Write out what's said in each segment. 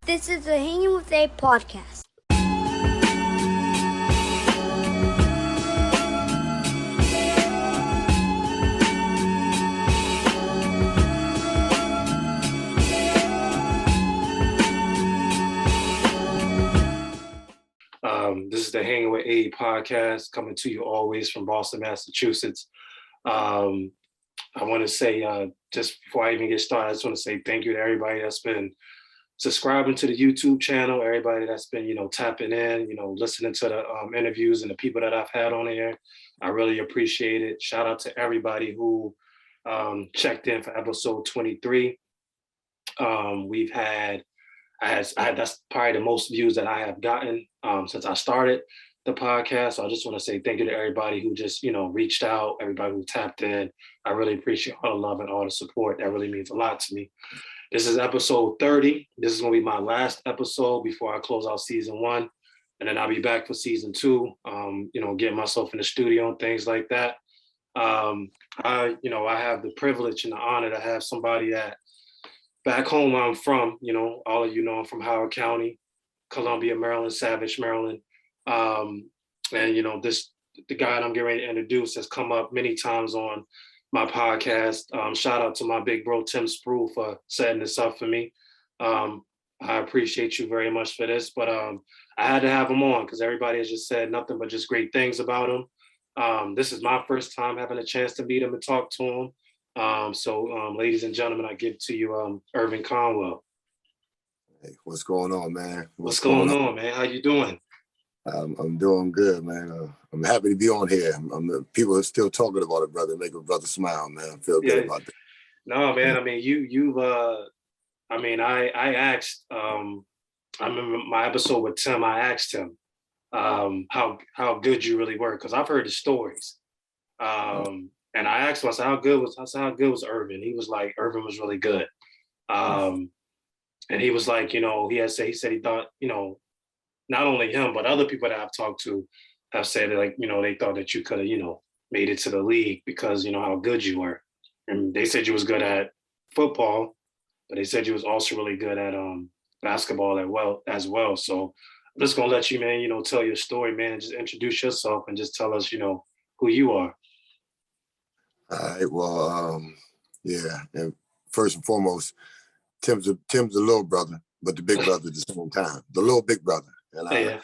This is the Hanging with A podcast. This is the Hanging with A podcast, coming to you always from Boston, Massachusetts. I want to say, just before I even get started, I just want to say thank you to everybody that's been subscribing to the YouTube channel, everybody that's been, tapping in, listening to the interviews and the people that I've had on here. I really appreciate it. Shout out to everybody who checked in for episode 23. That's probably the most views that I have gotten since I started the podcast. So I just want to say thank you to everybody who just, reached out, everybody who tapped in. I really appreciate all the love and all the support. That really means a lot to me. This is episode 30. This is going to be my last episode before I close out season 1. And then I'll be back for season 2, getting myself in the studio and things like that. I have the privilege and the honor to have somebody that back home where I'm from, all of you know I'm from Howard County, Columbia, Maryland, Savage, Maryland. The guy that I'm getting ready to introduce has come up many times on my podcast. Shout out to my big bro, Tim Sproul, for setting this up for me. I appreciate you very much for this, but I had to have him on because everybody has just said nothing but just great things about him. This is my first time having a chance to meet him and talk to him. Ladies and gentlemen, I give to you Irvin Conwell. Hey, what's going on, man? What's going on, man? How you doing? I'm doing good, man. I'm happy to be on here. People are still talking about it, brother. Make a brother smile, man. I feel good about that. No, man. I mean, I asked. I remember my episode with Tim. I asked him how good you really were, because I've heard the stories. And I asked him, I said, how good was Irvin? He was like, Irvin was really good. And he was like, he said he thought, not only him, but other people that I've talked to have said that, like, they thought that you could have, made it to the league because, how good you were. And they said you was good at football, but they said you was also really good at basketball as well. So I'm just going to let you, man, tell your story, man, and just introduce yourself and just tell us, who you are. All right. Well, yeah. And first and foremost, Tim's a little brother, but the big brother at the same time. The little big brother. And I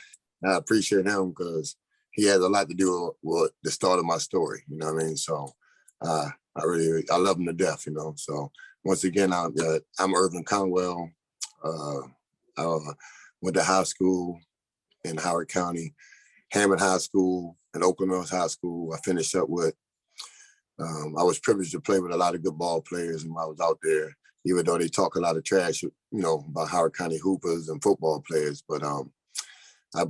appreciate him because he has a lot to do with the start of my story. You know what I mean? So I love him to death, So once again, I'm Irvin Conwell. I went to high school in Howard County, Hammond High School, and Oakland Mills High School. I finished up with I was privileged to play with a lot of good ball players when I was out there, even though they talk a lot of trash, about Howard County hoopers and football players. But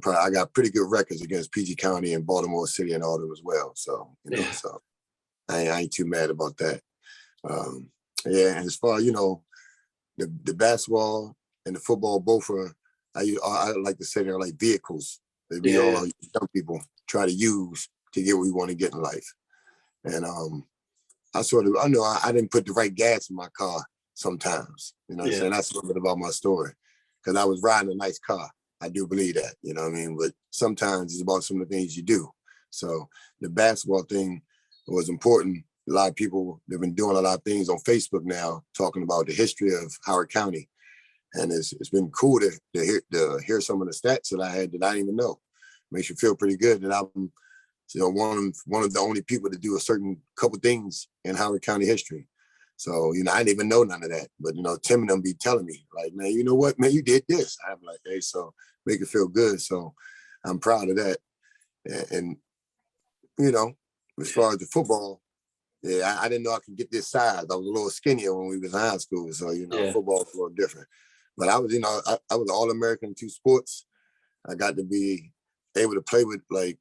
I got pretty good records against PG County and Baltimore City and all them as well. So, so I ain't too mad about that. And as far as, the basketball and the football, both are, I like to say they're like vehicles that we all young people try to use to get what we want to get in life. And I know I didn't put the right gas in my car sometimes, what I'm saying? That's a little bit about my story, because I was riding a nice car. I do believe that, but sometimes it's about some of the things you do. So the basketball thing was important. A lot of people, they've been doing a lot of things on Facebook now, talking about the history of Howard County. And it's been cool to hear some of the stats that I had that I didn't even know. Makes you feel pretty good that I'm one of the only people to do a certain couple things in Howard County history. So, I didn't even know none of that. But, Tim and them be telling me, like, man, you know what, man, you did this. I'm like, hey, so make it feel good. So I'm proud of that. And as far as the football, I didn't know I could get this size. I was a little skinnier when we was in high school. So, football was a little different. But I was, I was All-American in 2 sports. I got to be able to play with, like,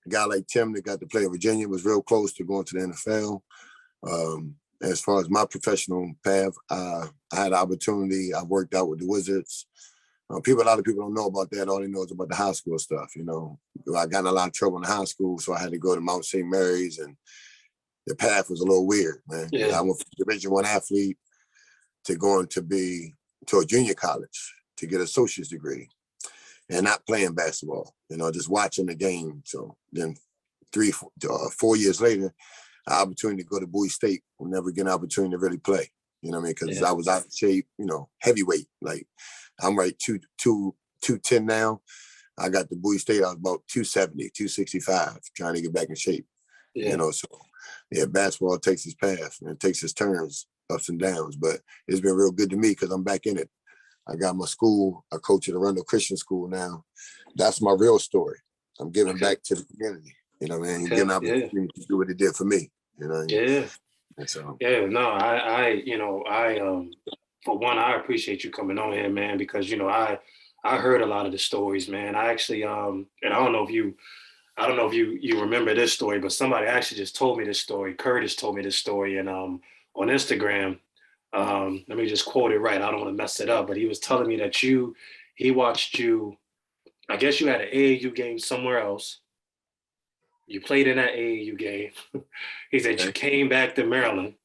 a guy like Tim that got to play in Virginia, was real close to going to the NFL. As far as my professional path, I had an opportunity. I worked out with the Wizards. A lot of people don't know about that. All they know is about the high school stuff, I got in a lot of trouble in high school, so I had to go to Mount St. Mary's, and the path was a little weird, man. Yeah. I went from Division I athlete to going to a junior college. to get an associate's degree and not playing basketball, just watching the game. So then 4 years later, an opportunity to go to Bowie State, will never get an opportunity to really play. You know what I mean? Because I was out of shape, heavyweight. Like I'm right 210 now. I got to Bowie State, I was about 270, 265, trying to get back in shape. So basketball takes its path and it takes its turns, ups and downs, but it's been real good to me because I'm back in it. I got my school. I coach at Arundel Christian School now. That's my real story. I'm giving back to the community. You know what I mean? Giving opportunity to do what it did for me. You know what I mean? Yeah. And so. Yeah. No, I for one, I appreciate you coming on here, man, because I heard a lot of the stories, man. I actually and I don't know if you remember this story, but somebody actually just told me this story. Curtis told me this story, and on Instagram. Let me just quote it right. I don't want to mess it up, but he was telling me that he watched you. I guess you had an AAU game somewhere else. You played in that AAU game. He said you came back to Maryland.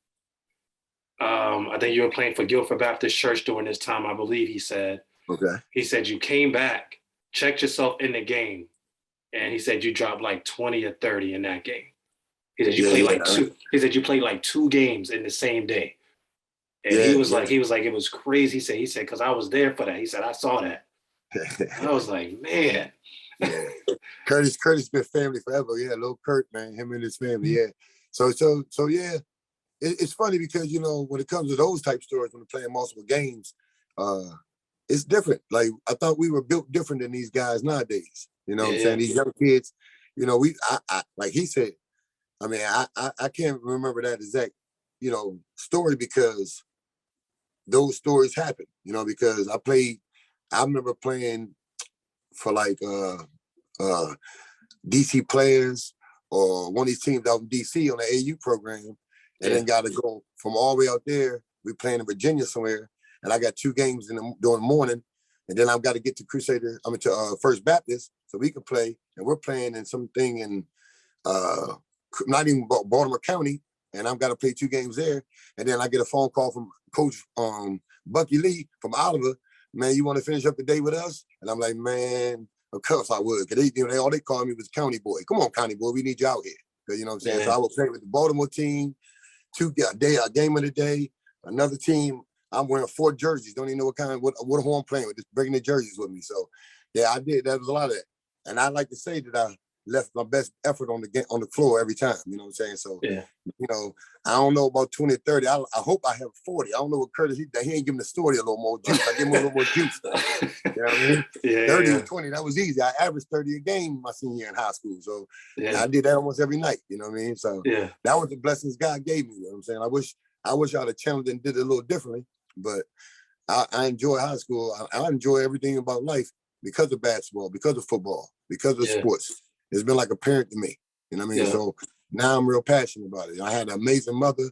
I think you were playing for Guilford Baptist Church during this time, I believe he said. Okay. He said you came back, checked yourself in the game, and he said you dropped like 20 or 30 in that game. He said you played like two. He said you played like 2 games in the same day. And he was like, it was crazy. He said, because I was there for that. He said, I saw that. I was like, man. Yeah. Curtis been family forever. Yeah, little Kurt, man, him and his family. Yeah. So yeah. It's funny because, when it comes to those type stories, when we're playing multiple games, it's different. Like, I thought we were built different than these guys nowadays. You know what I'm saying? These young kids, I like he said, I mean, I can't remember that exact, story because those stories happen, because I remember playing for like DC players or one of these teams out in DC on the AU program, and then got to go from all the way out there. We playing in Virginia somewhere, and I got 2 games during the morning, and then I've got to get to to First Baptist so we can play, and we're playing in something in not even Baltimore County, and I've got to play 2 games there, and then I get a phone call from Coach Bucky Lee from Oliver. Man, you want to finish up the day with us? And I'm like, man, of course I would. Because all they called me was County Boy. Come on, County Boy, we need you out here. Because you know what I'm saying? Yeah. So I would play with the Baltimore team, a game of the day, another team. I'm wearing 4 jerseys. Don't even know what who I'm playing with. Just bringing the jerseys with me. So yeah, I did. That was a lot of that. And I like to say that I left my best effort on the floor every time. You know what I'm saying? So I don't know about 20 or 30. I hope I have 40. I don't know what Curtis, he ain't giving the story a little more juice. I give him a little more juice. You know what I mean? 30 or 20, that was easy. I averaged 30 a game my senior year in high school. So I did that almost every night. You know what I mean? So that was the blessings God gave me. You know what I'm saying? I wish I'd have challenged and did it a little differently, but I enjoy high school. I enjoy everything about life because of basketball, because of football, because of sports. It's been like a parent to me. You know what I mean? So now I'm real passionate about it. I had an amazing mother.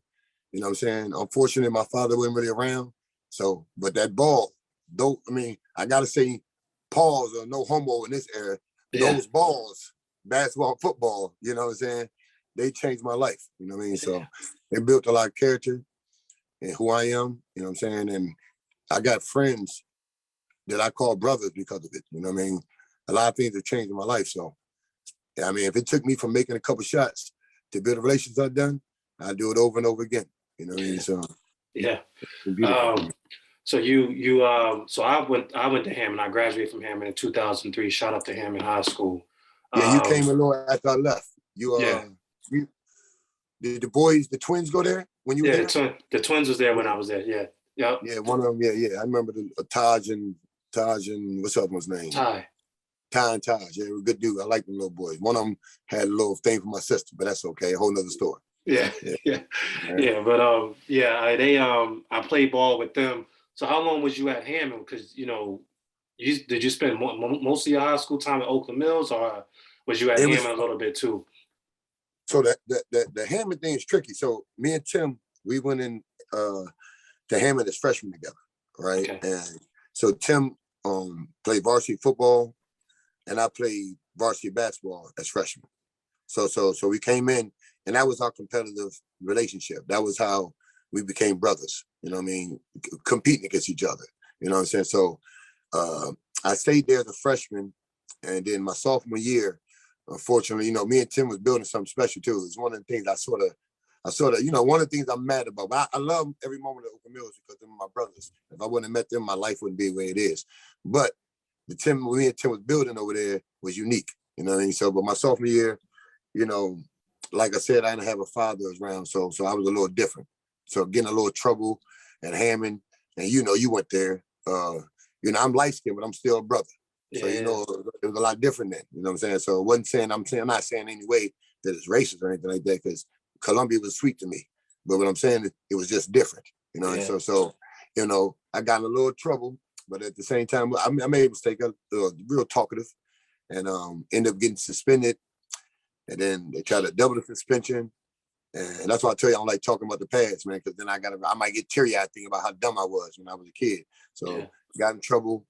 You know what I'm saying? Unfortunately, my father wasn't really around. So, but that ball, I got to say, pause or no homo in this era. Those balls, basketball, football, you know what I'm saying? They changed my life. You know what I mean? So they built a lot of character and who I am. You know what I'm saying? And I got friends that I call brothers because of it. You know what I mean? A lot of things have changed in my life. So, I mean, if it took me from making a couple shots to build the relations I've done, I do it over and over again. You know what I mean? So so I went to Hammond. I graduated from Hammond in 2003. Shot up to Hammond High School. You came along after I left. Did the twins go there when you were there? The twins was there when I was there. Yeah. Yep. Yeah, one of them. Yeah. I remember Taj and what's the other one's name? Ty and Taj. Yeah, they were a good dude. I like them little boys. One of them had a little thing for my sister, but that's okay. A whole nother story. Yeah. But I played ball with them. So how long was you at Hammond? Because did you spend most of your high school time at Oakland Mills, or was you at Hammond a little bit too? So the Hammond thing is tricky. So me and Tim, we went in to Hammond as freshmen together, right? Okay. And so Tim played varsity football, and I played varsity basketball as freshmen. So we came in, and that was our competitive relationship. That was how we became brothers. You know what I mean? Competing against each other. You know what I'm saying? So I stayed there as a freshman, and then my sophomore year, unfortunately, me and Tim was building something special too. It's one of the things I sort of, one of the things I'm mad about. But I love every moment of Oak Mills because they're my brothers. If I wouldn't have met them, my life wouldn't be the way it is. But me and Tim was building over there was unique. You know what I mean? So, but my sophomore year, like I said, I didn't have a father around, so I was a little different. So getting a little trouble at Hammond, and you went there. I'm light skinned, but I'm still a brother. So it was a lot different then. You know what I'm saying? So it wasn't saying I'm not saying any way that it's racist or anything like that, because Columbia was sweet to me. But what I'm saying is it was just different. And so I got in a little trouble, but at the same time, I made a mistake. I was real talkative, and ended up getting suspended. And then they tried to double the suspension. And that's why I tell you I don't like talking about the past, man, because then I might get teary-eyed thinking about how dumb I was when I was a kid. So got in trouble.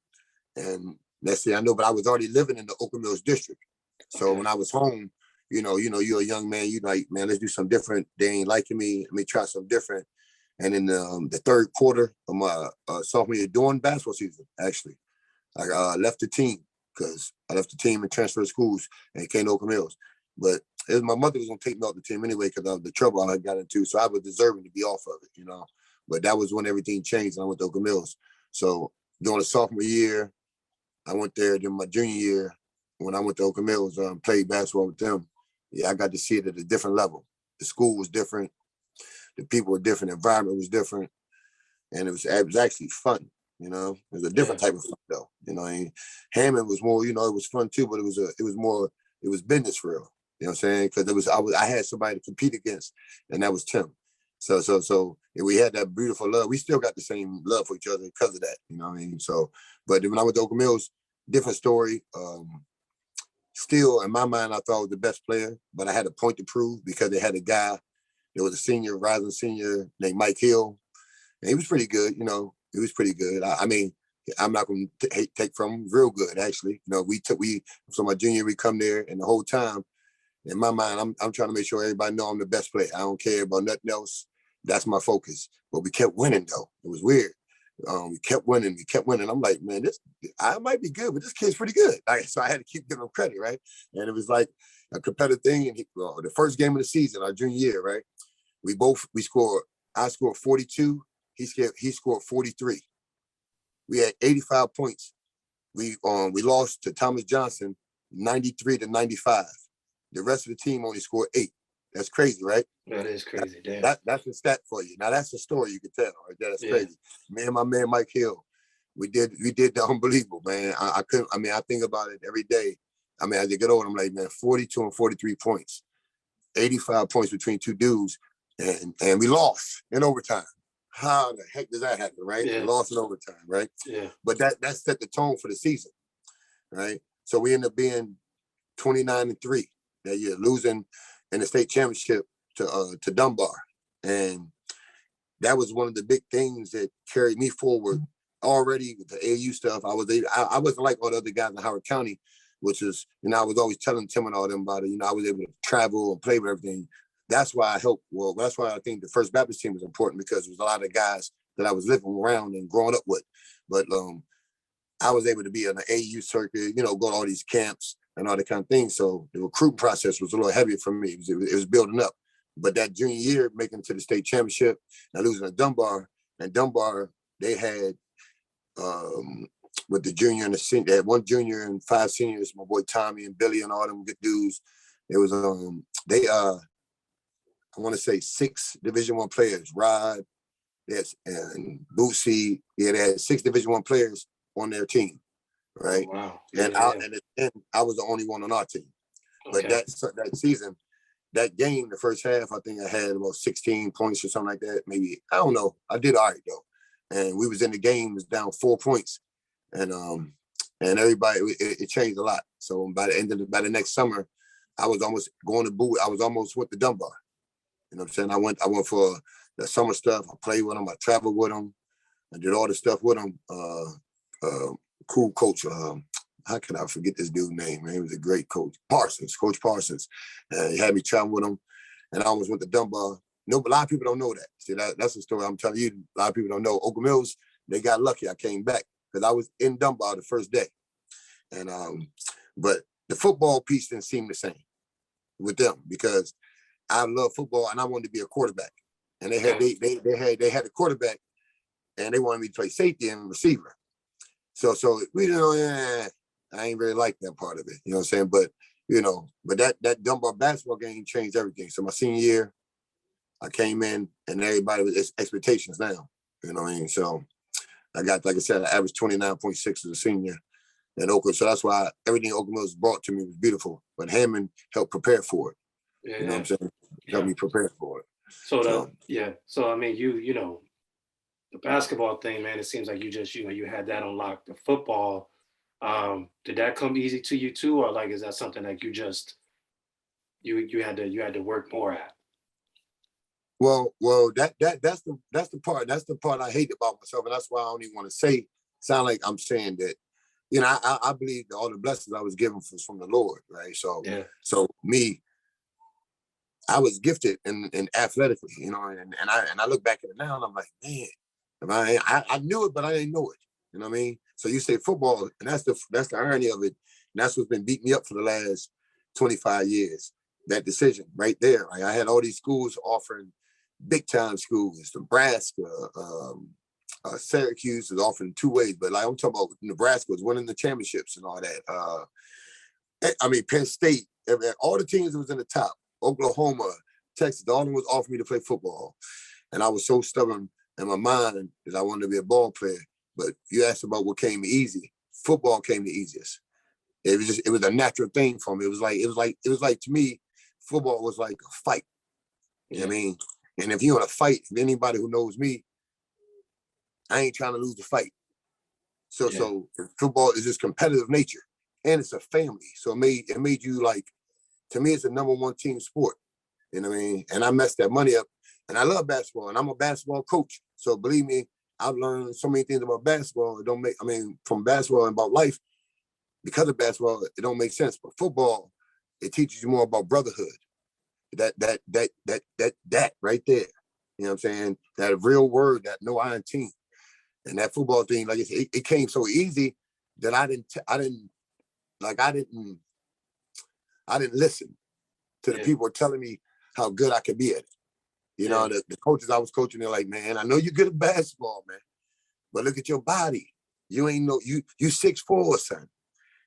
And let's see, I know, but I was already living in the Oak Mills district. So when I was home, you're a young man, you like, man, let's do something different. They ain't liking me. Let me try something different. And in the third quarter of my sophomore year during basketball season, actually, I left the team because I left the team and transferred schools and came to Oak Mills. But my mother was going to take me off the team anyway because of the trouble I had got into. So I was deserving to be off of it, But that was when everything changed and I went to Oak Mills. So during the sophomore year, I went there. Then my junior year, when I went to Oak Mills, played basketball with them. Yeah, I got to see it at a different level. The school was different. The people were different. The environment was different. And it was actually fun, It was a different type of fun, though. Hammond was more, it was fun too, but it was business for real. You know what I'm saying? Because I had somebody to compete against, and that was Tim. So we had that beautiful love. We still got the same love for each other because of that. You know what I mean? So, but when I went to Oak Mills, different story. Still, in my mind, I thought I was the best player, but I had a point to prove because they had a guy. There was a senior, rising senior named Mike Hill, and he was pretty good. He was pretty good. I mean, I'm not going to take from him. Real good, actually. So my junior, we come there, and the whole time, in my mind, I'm trying to make sure everybody know I'm the best player. I don't care about nothing else. That's my focus. But we kept winning, though. It was weird. We kept winning. I'm like, man, I might be good, but this kid's pretty good. So I had to keep giving him credit, right? And it was like a competitive thing. And the first game of the season, our junior year, right? We scored. I scored 42. He scored 43. We had 85 points. We lost to Thomas Johnson 93-95. The rest of the team only scored 8. That's crazy, right? That is crazy, damn. That's a stat for you. Now that's a story you can tell, right? That's crazy. Me and my man Mike Hill, we did the unbelievable, man. I couldn't. I mean, I think about it every day. I mean, as I get older, I'm like, man, 42 and 43 points, 85 points between two dudes, and we lost in overtime. How the heck does that happen, right? Yeah. We lost in overtime, right? Yeah. But that set the tone for the season, right? So we ended up being 29-3 that year, losing in the state championship to Dunbar. And that was one of the big things that carried me forward. Already with the AU stuff, I wasn't like all the other guys in Howard County, which is, I was always telling Tim and all them about it. I was able to travel and play with everything. That's why that's why I think the First Baptist team was important, because there was a lot of guys that I was living around and growing up with. But I was able to be on the AU circuit, go to all these camps and all that kind of thing. So the recruiting process was a little heavier for me. It was building up. But that junior year, making it to the state championship and losing to Dunbar, they had, with the junior and the senior, they had one junior and 5 seniors, my boy Tommy and Billy and all them good dudes. It was, I want to say 6 Division I players, Rod, yes, and Bootsy. Yeah, they had 6 Division I players on their team, right? Oh, wow. And I was the only one on our team. Okay. But that season, that game, the first half, I think I had about 16 points or something like that. Maybe, I don't know. I did all right though. And we was in the game, was down 4 points. And everybody, it changed a lot. So by the next summer, I was almost going to Bowie. I was almost with the Dunbar. You know what I'm saying? I went for the summer stuff. I played with them. I traveled with them. I did all the stuff with them. Cool coach. How can I forget this dude's name, man? He was a great coach. Coach Parsons. He had me travel with him. And I almost went to Dunbar. No, but a lot of people don't know that. See, that's the story I'm telling you. A lot of people don't know. Oak Mills, they got lucky. I came back. because I was in Dunbar the first day. And but the football piece didn't seem the same with them because I love football and I wanted to be a quarterback. And they had a quarterback and they wanted me to play safety and receiver. So we didn't know, I ain't really like that part of it. You know what I'm saying? But but that Dunbar basketball game changed everything. So my senior year, I came in and everybody was expectations now. You know what I mean? So I got, like I said, I averaged 29.6 as a senior in Oakland. So that's why everything Oakland was brought to me was beautiful. But Hammond helped prepare for it. Yeah, you know what I'm saying? Helped me prepare for it. So I mean, the basketball thing, man, it seems like you just, you had that on lock. The football, did that come easy to you too? Or like, is that something like you just, you had to work more at? Well, that's the part I hate about myself. And that's why I don't even want to sound like I'm saying that, I believe that all the blessings I was given was from the Lord, right? So, me, I was gifted in athletically, and I look back at it now and I'm like, man, I knew it, but I didn't know it. You know what I mean? So you say football, and that's the irony of it. And that's what's been beating me up for the last 25 years. That decision right there. Like I had all these schools offering big time schools, Nebraska, Syracuse is offering 2 ways, but like I'm talking about Nebraska was winning the championships and all that. Penn State, all the teams that was in the top, Oklahoma, Texas, all of them was offering me to play football. And I was so stubborn in my mind that I wanted to be a ball player. But you asked about what came easy. Football came the easiest. It was a natural thing for me. It was like to me, football was like a fight. You know what I mean? And if you're in a fight, if anybody who knows me, I ain't trying to lose the fight. So football is this competitive nature, and it's a family. So it made you like, to me, it's a number 1 team sport. You know what I mean? And I messed that money up. And I love basketball, and I'm a basketball coach. So believe me, I've learned so many things about basketball. From basketball and about life, because of basketball, it don't make sense. But football, it teaches you more about brotherhood. That right there. You know what I'm saying? That real word, that no iron team. And that football thing, like I said, it came so easy that I didn't listen to the people telling me how good I could be at it. The coaches I was coaching, they're like, man, I know you're good at basketball, man, but look at your body. You ain't you 6'4", son.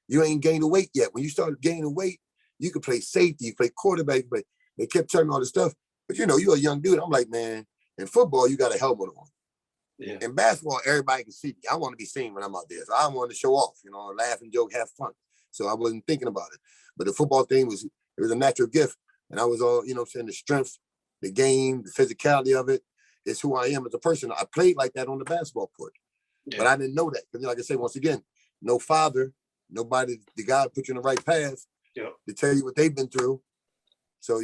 You ain't gained the weight yet. When you start gaining weight, you can play safety, you play quarterback, but they kept telling me all this stuff. But you're a young dude. I'm like, man, in football, you got a helmet on. Yeah. In basketball, everybody can see me. I want to be seen when I'm out there. So I want to show off, laugh and joke, have fun. So I wasn't thinking about it. But the football thing was a natural gift. And I was all, the strength, the game, the physicality of it. It's who I am as a person. I played like that on the basketball court. Yeah. But I didn't know that. Because like I say, once again, no father, nobody, the God put you in the right path to tell you what they've been through. So,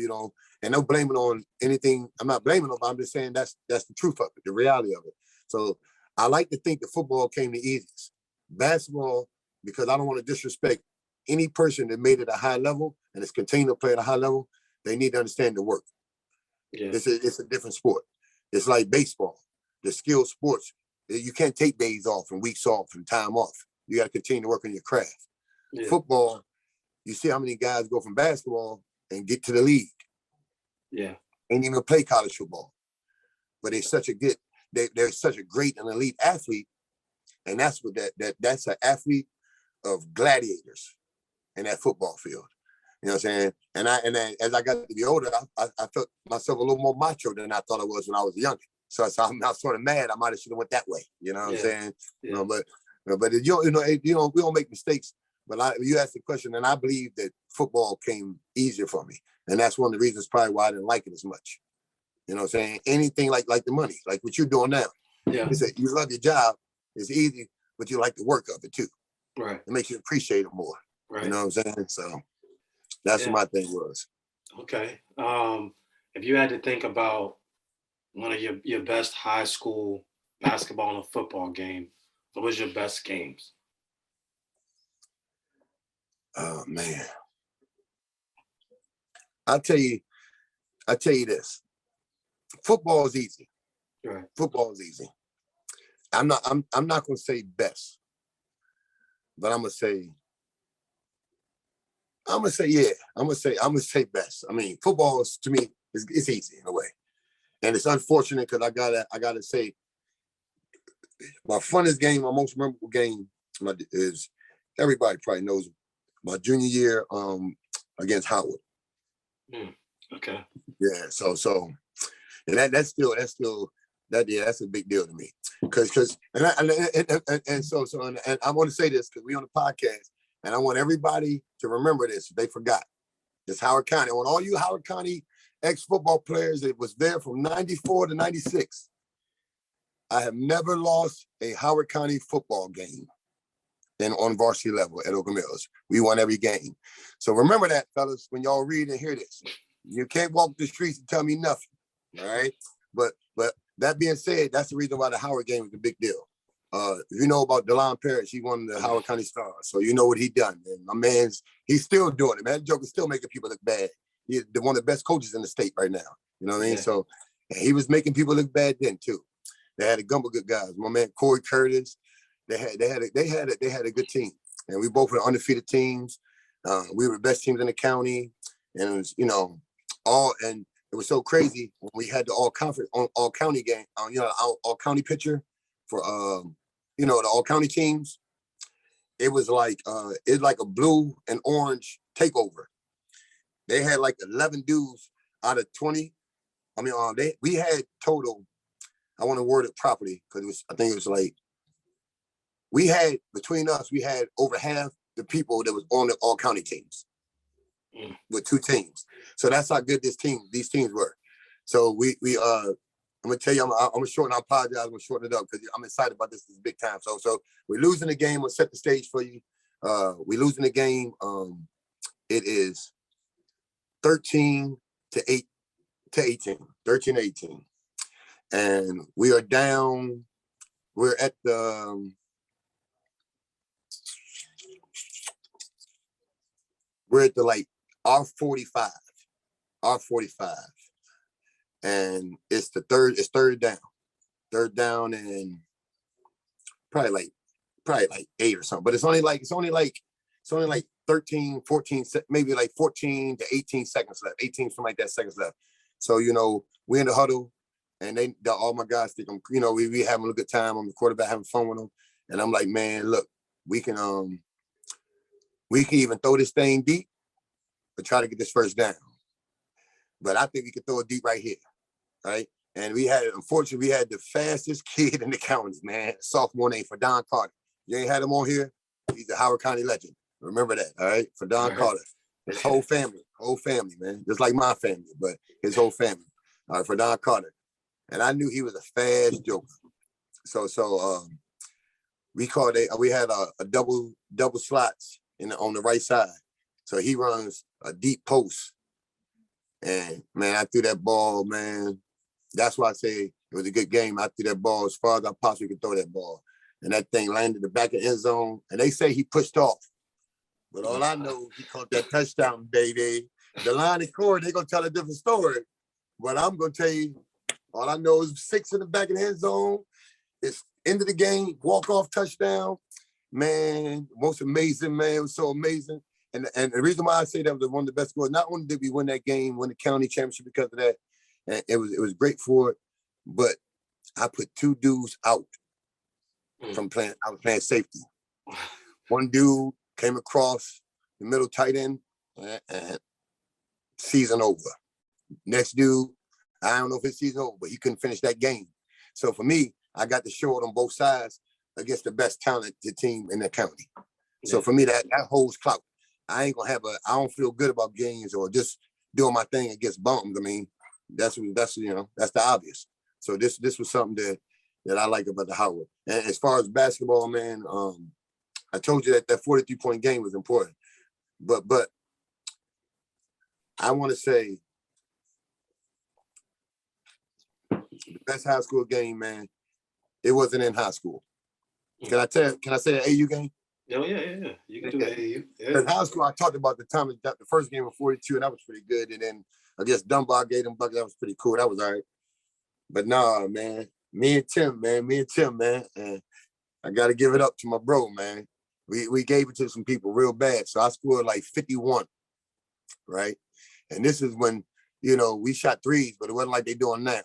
and no blaming on anything. I'm not blaming them, but I'm just saying that's the truth of it, the reality of it. So I like to think that football came the easiest. Basketball, because I don't want to disrespect any person that made it a high level and is continuing to play at a high level, they need to understand the work. Yeah. It's a different sport. It's like baseball, the skilled sports. You can't take days off and weeks off and time off. You got to continue to work on your craft. Yeah. Football, you see how many guys go from basketball and get to the league. Yeah. Ain't even play college football. But they're such a great and elite athlete. And that's what that's an athlete of gladiators in that football field. You know what I'm saying? And then as I got to be older, I felt myself a little more macho than I thought I was when I was younger. So I'm sort of mad. I might have should have went that way. You know what I'm saying? Yeah. But we don't make mistakes. But you asked the question, and I believe that football came easier for me, and that's one of the reasons probably why I didn't like it as much. You know what I'm saying? Anything like the money, like what you're doing now. Yeah. You love your job. It's easy, but you like the work of it too. Right. It makes you appreciate it more. Right. You know what I'm saying? So that's what my thing was. Okay. If you had to think about one of your best high school basketball and football game, what was your best games? Oh man. I'll tell you this. Football is easy. Right. Football is easy. I'm not gonna say best, but I'm gonna say yeah. I'm gonna say best. I mean, football is, to me, it's easy in a way, and it's unfortunate because I gotta say my funnest game, my most memorable game is, everybody probably knows, my junior year against Howard. Okay. Yeah. So and that's still that's a big deal to me because and I want to say this because we on the podcast and I want everybody to remember this if they forgot. This Howard County. I want all you Howard County ex-football players that was there from 94 to 96. I have never lost a Howard County football game on varsity level at Oak Mills. We won every game. So remember that, fellas, when y'all read and hear this. You can't walk the streets and tell me nothing. All right. But that being said, that's the reason why the Howard game was a big deal. You know about DeLon Parrish, he won the Howard County Stars. So you know what he done. And my he's still doing it, man. That joke is still making people look bad. He's one of the best coaches in the state right now. You know what I mean? So he was making people look bad then too. They had a gumbo good guys. My man Corey Curtis. They had a good team, and we both were undefeated teams. We were the best teams in the county, and it was and it was so crazy when we had the all county game, all county picture for the all county teams. It was like a blue and orange takeover. They had like 11 dudes out of 20. I mean, we had total. I want to word it properly because I think it was like. We had over half the people that was on the all county teams with 2 teams. So that's how good these teams were. So I'm gonna tell you, I'm gonna shorten. I apologize. I'm gonna shorten it up because I'm excited about this. This is big time. So we're losing the game. We'll set the stage for you. We're losing the game. It is 13 to 18, 13 to 18, and we are down. We're at the We're at the like R45, and it's third down, and probably like 8 or something. But it's only like 13, 14, maybe like 14 to 18 seconds left, 18 something like that seconds left. So we in the huddle, and all my guys think we having a good time. I'm the quarterback having fun with them, and I'm like, man, look, we can even throw this thing deep, but try to get this first down. But I think we could throw it deep right here, right? And unfortunately, we had the fastest kid in the county, man, sophomore named Fadon Carter. You ain't had him on here? He's a Howard County legend. Remember that, all right? Fadon Carter. His whole family, man, just like my family, but his whole family. All right, Fadon Carter. And I knew he was a fast joker. So we had a double slots on the right side. So he runs a deep post. And man, I threw that ball, man. That's why I say it was a good game. I threw that ball as far as I possibly could throw that ball. And that thing landed the back of the end zone. And they say he pushed off. But all I know, he caught that touchdown, baby. The line and Corey, they're going to tell a different story. But I'm going to tell you, all I know is 6 in the back of the end zone. It's end of the game, walk-off touchdown. Man, most amazing, man. It was so amazing. And the reason why I say that was one of the best scores, not only did we win that game, win the county championship because of that, and it was great for it, but I put 2 dudes out from playing. I was playing safety. One dude came across the middle tight end, and season over. Next dude, I don't know if it's season over, but he couldn't finish that game. So for me, I got to show it on both sides against the best talented team in the county. Yeah. So for me, that holds clout. I ain't gonna I don't feel good about games or just doing my thing against bums. I mean, that's the obvious. So this was something that I like about the Howard. And as far as basketball, man, I told you that 43-point game was important. But I want to say the best high school game, man, it wasn't in high school. Can I say an AU game? Oh, yeah. You can do AU. In high school, I talked about the first game of 42, and that was pretty good. And then I guess Dunbar gave them buckets. That was pretty cool. That was all right. But nah, man, me and Tim, man, and I got to give it up to my bro, man. we gave it to some people real bad. So I scored like 51, right? And this is when, we shot threes, but it wasn't like they doing now.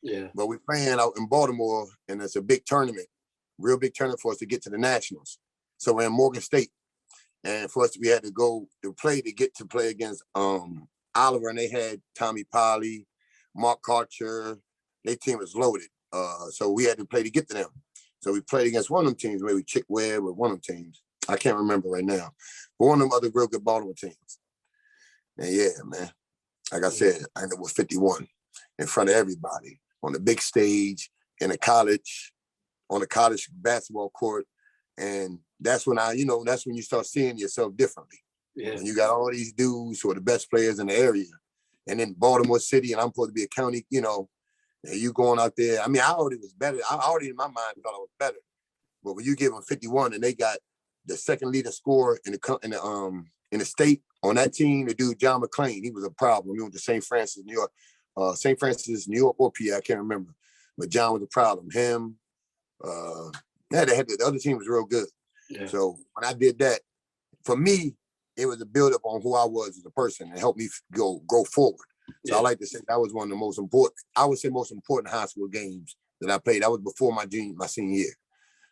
Yeah. But we're playing out in Baltimore, and it's a big tournament, real big tournament for us to get to the Nationals. So we're in Morgan State. And for us, we had to go to get to play against Oliver, and they had Tommy Polly, Mark Karcher. Their team was loaded. So we had to play to get to them. So we played against one of them teams, maybe Chick Webb or one of them teams. I can't remember right now. But one of them other real good Baltimore teams. And yeah, man, like I said, I ended up with 51 in front of everybody on the big stage, in a college, on a college basketball court. And that's when that's when you start seeing yourself differently. Yeah. When you got all these dudes who are the best players in the area. And then Baltimore City, and I'm supposed to be a county, and you going out there. I mean, I already was better. I already in my mind thought I was better. But when you give them 51 and they got the second leading scorer in the state on that team, the dude John McClain, he was a problem. He went to St. Francis, New York, New York or PA, I can't remember. But John was a problem. Him, the other team was real good. Yeah. So when I did that, for me, it was a build up on who I was as a person and helped me go forward. So I like to say that was one of the most important high school games that I played. That was before my senior year.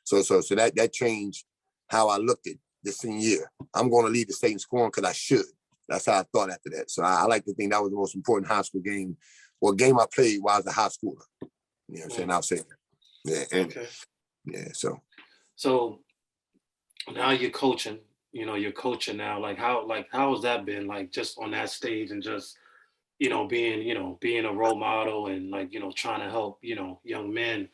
So that changed how I looked at the senior year. I'm going to lead the state in scoring because I should. That's how I thought after that. So I like to think that was the most important high school game or game I played while I was a high schooler. You know what I'm saying? I'll say that. Yeah. And, okay. Yeah. So now you're coaching. You're coaching now. How has that been? Like just on that stage and just being a role model and trying to help young men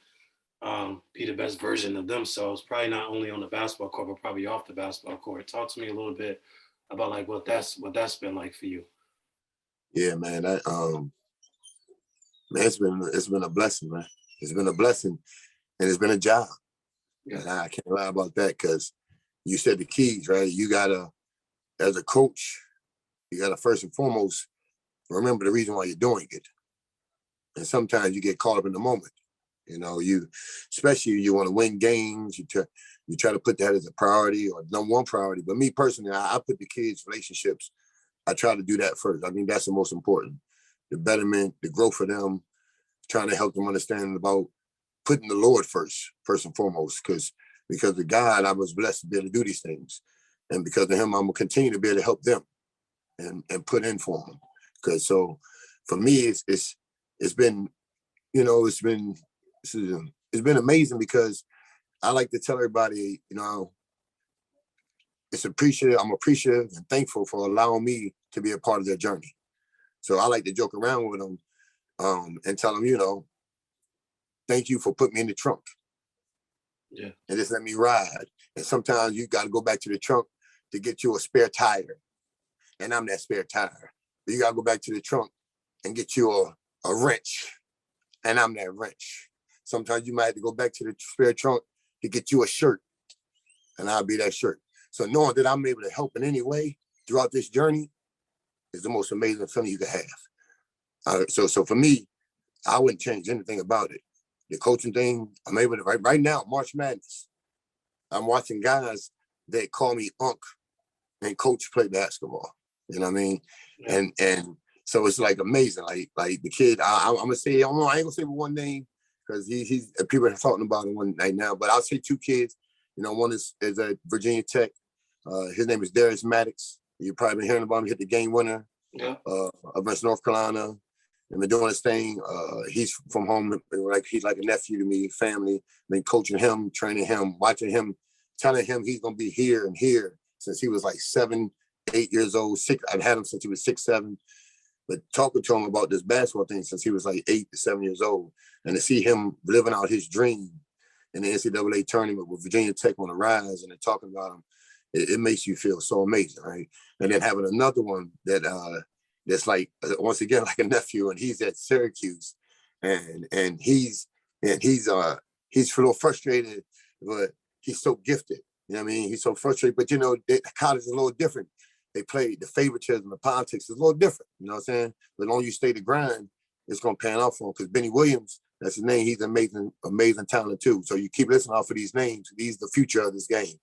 be the best version of themselves. Probably not only on the basketball court, but probably off the basketball court. Talk to me a little bit about what that's been like for you. Yeah, man. Man, it's been a blessing, man. It's been a blessing, and it's been a job. Yeah. And I can't lie about that because you said the keys, right? You gotta, as a coach, you gotta first and foremost remember the reason why you're doing it. And sometimes you get caught up in the moment. Especially you want to win games. You try to put that as a priority or number one priority. But me personally, I put the kids' relationships. I try to do that first. I think that's the most important. The betterment, the growth for them, trying to help them understand about putting the Lord first and foremost. Because of God, I was blessed to be able to do these things. And because of him, I'm going to continue to be able to help them and put in for them. Because so for me, it's been amazing because I like to tell everybody, I'm appreciative and thankful for allowing me to be a part of their journey. So I like to joke around with them and tell them, thank you for putting me in the trunk. Yeah. And just let me ride. And sometimes you got to go back to the trunk to get you a spare tire. And I'm that spare tire. But you got to go back to the trunk and get you a wrench. And I'm that wrench. Sometimes you might have to go back to the spare trunk to get you a shirt. And I'll be that shirt. So knowing that I'm able to help in any way throughout this journey is the most amazing feeling you can have. So for me, I wouldn't change anything about it. The coaching thing, I'm able to, right now, March Madness, I'm watching guys that call me Unc and coach play basketball. You know what I mean? Yeah. And so it's like amazing. Like the kid, I'm gonna say, I ain't gonna say one name because he's people are talking about him one night now, but I'll say two kids. One is at Virginia Tech. His name is Darius Maddox. You've probably been hearing about him. Hit the game winner against North Carolina. And been doing his thing. He's from home, he's like a nephew to me, family. Been coaching him, training him, watching him, telling him he's gonna be here and here since he was like 7, 8 years old. 6. I've had him since he was 6, 7. But talking to him about this basketball thing since he was like 8 to 7 years old, and to see him living out his dream in the NCAA tournament with Virginia Tech on the rise, and then talking about him, it makes you feel so amazing, right? And then having another one that's like once again like a nephew, and he's at Syracuse, and he's a little frustrated, but he's so gifted. You know what I mean? He's so frustrated, but college is a little different. They play the favoritism, the politics is a little different. You know what I'm saying? But as long as you stay the grind, it's gonna pan out for him. Because Benny Williams, that's his name. He's amazing talent too. So you keep listening out for these names. These are the future of this game.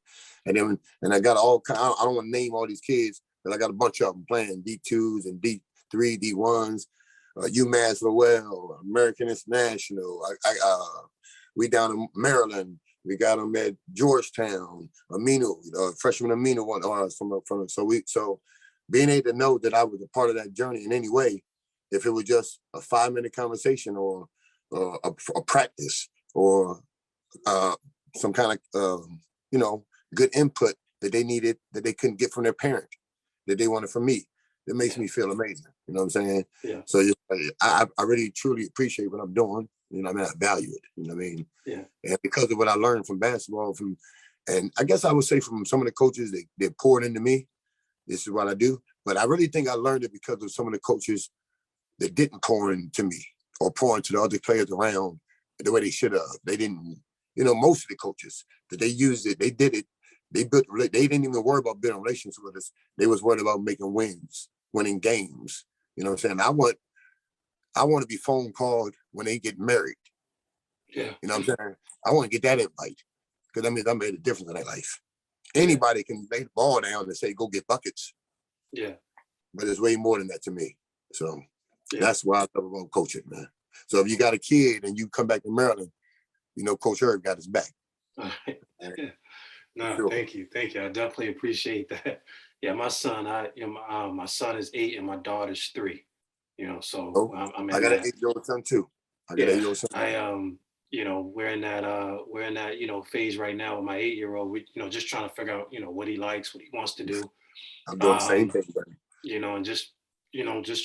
And I got all kind. I don't want to name all these kids, but I got a bunch of them playing D2s and D3, D1s, UMass Lowell, American International. We down in Maryland. We got them at Georgetown, Amino, freshman Amino one from so being able to know that I was a part of that journey in any way, if it was just a 5-minute conversation or a practice or some kind of good input that they needed that they couldn't get from their parent that they wanted from me, that makes me feel amazing. You know what I'm saying? Yeah. So I really truly appreciate what I'm doing. You know what I mean? I value it. You know what I mean? Yeah. And because of what I learned from basketball, and I guess I would say from some of the coaches that poured into me, this is what I do. But I really think I learned it because of some of the coaches that didn't pour into me or pour into the other players around the way they should have. They didn't, most of the coaches that they used it, they did it. They didn't even worry about building relationships with us. They was worried about making wins, winning games. You know what I'm saying? I want to be phone called when they get married. Yeah. You know what I'm saying? I want to get that invite because that means I made a difference in their life. Anybody can lay the ball down and say, go get buckets. Yeah. But it's way more than that to me. So that's why I love about coaching, man. So if you got a kid and you come back to Maryland, Coach Herb got his back. All right. Yeah. No, Sure. Thank you. I definitely appreciate that. Yeah, my son, my son is 8 and my daughter's 3. So I'm in I got that. an 8-year-old son too. We're in that phase right now with my 8-year-old. We just trying to figure out what he likes, what he wants to do. I'm doing the same thing, buddy. And just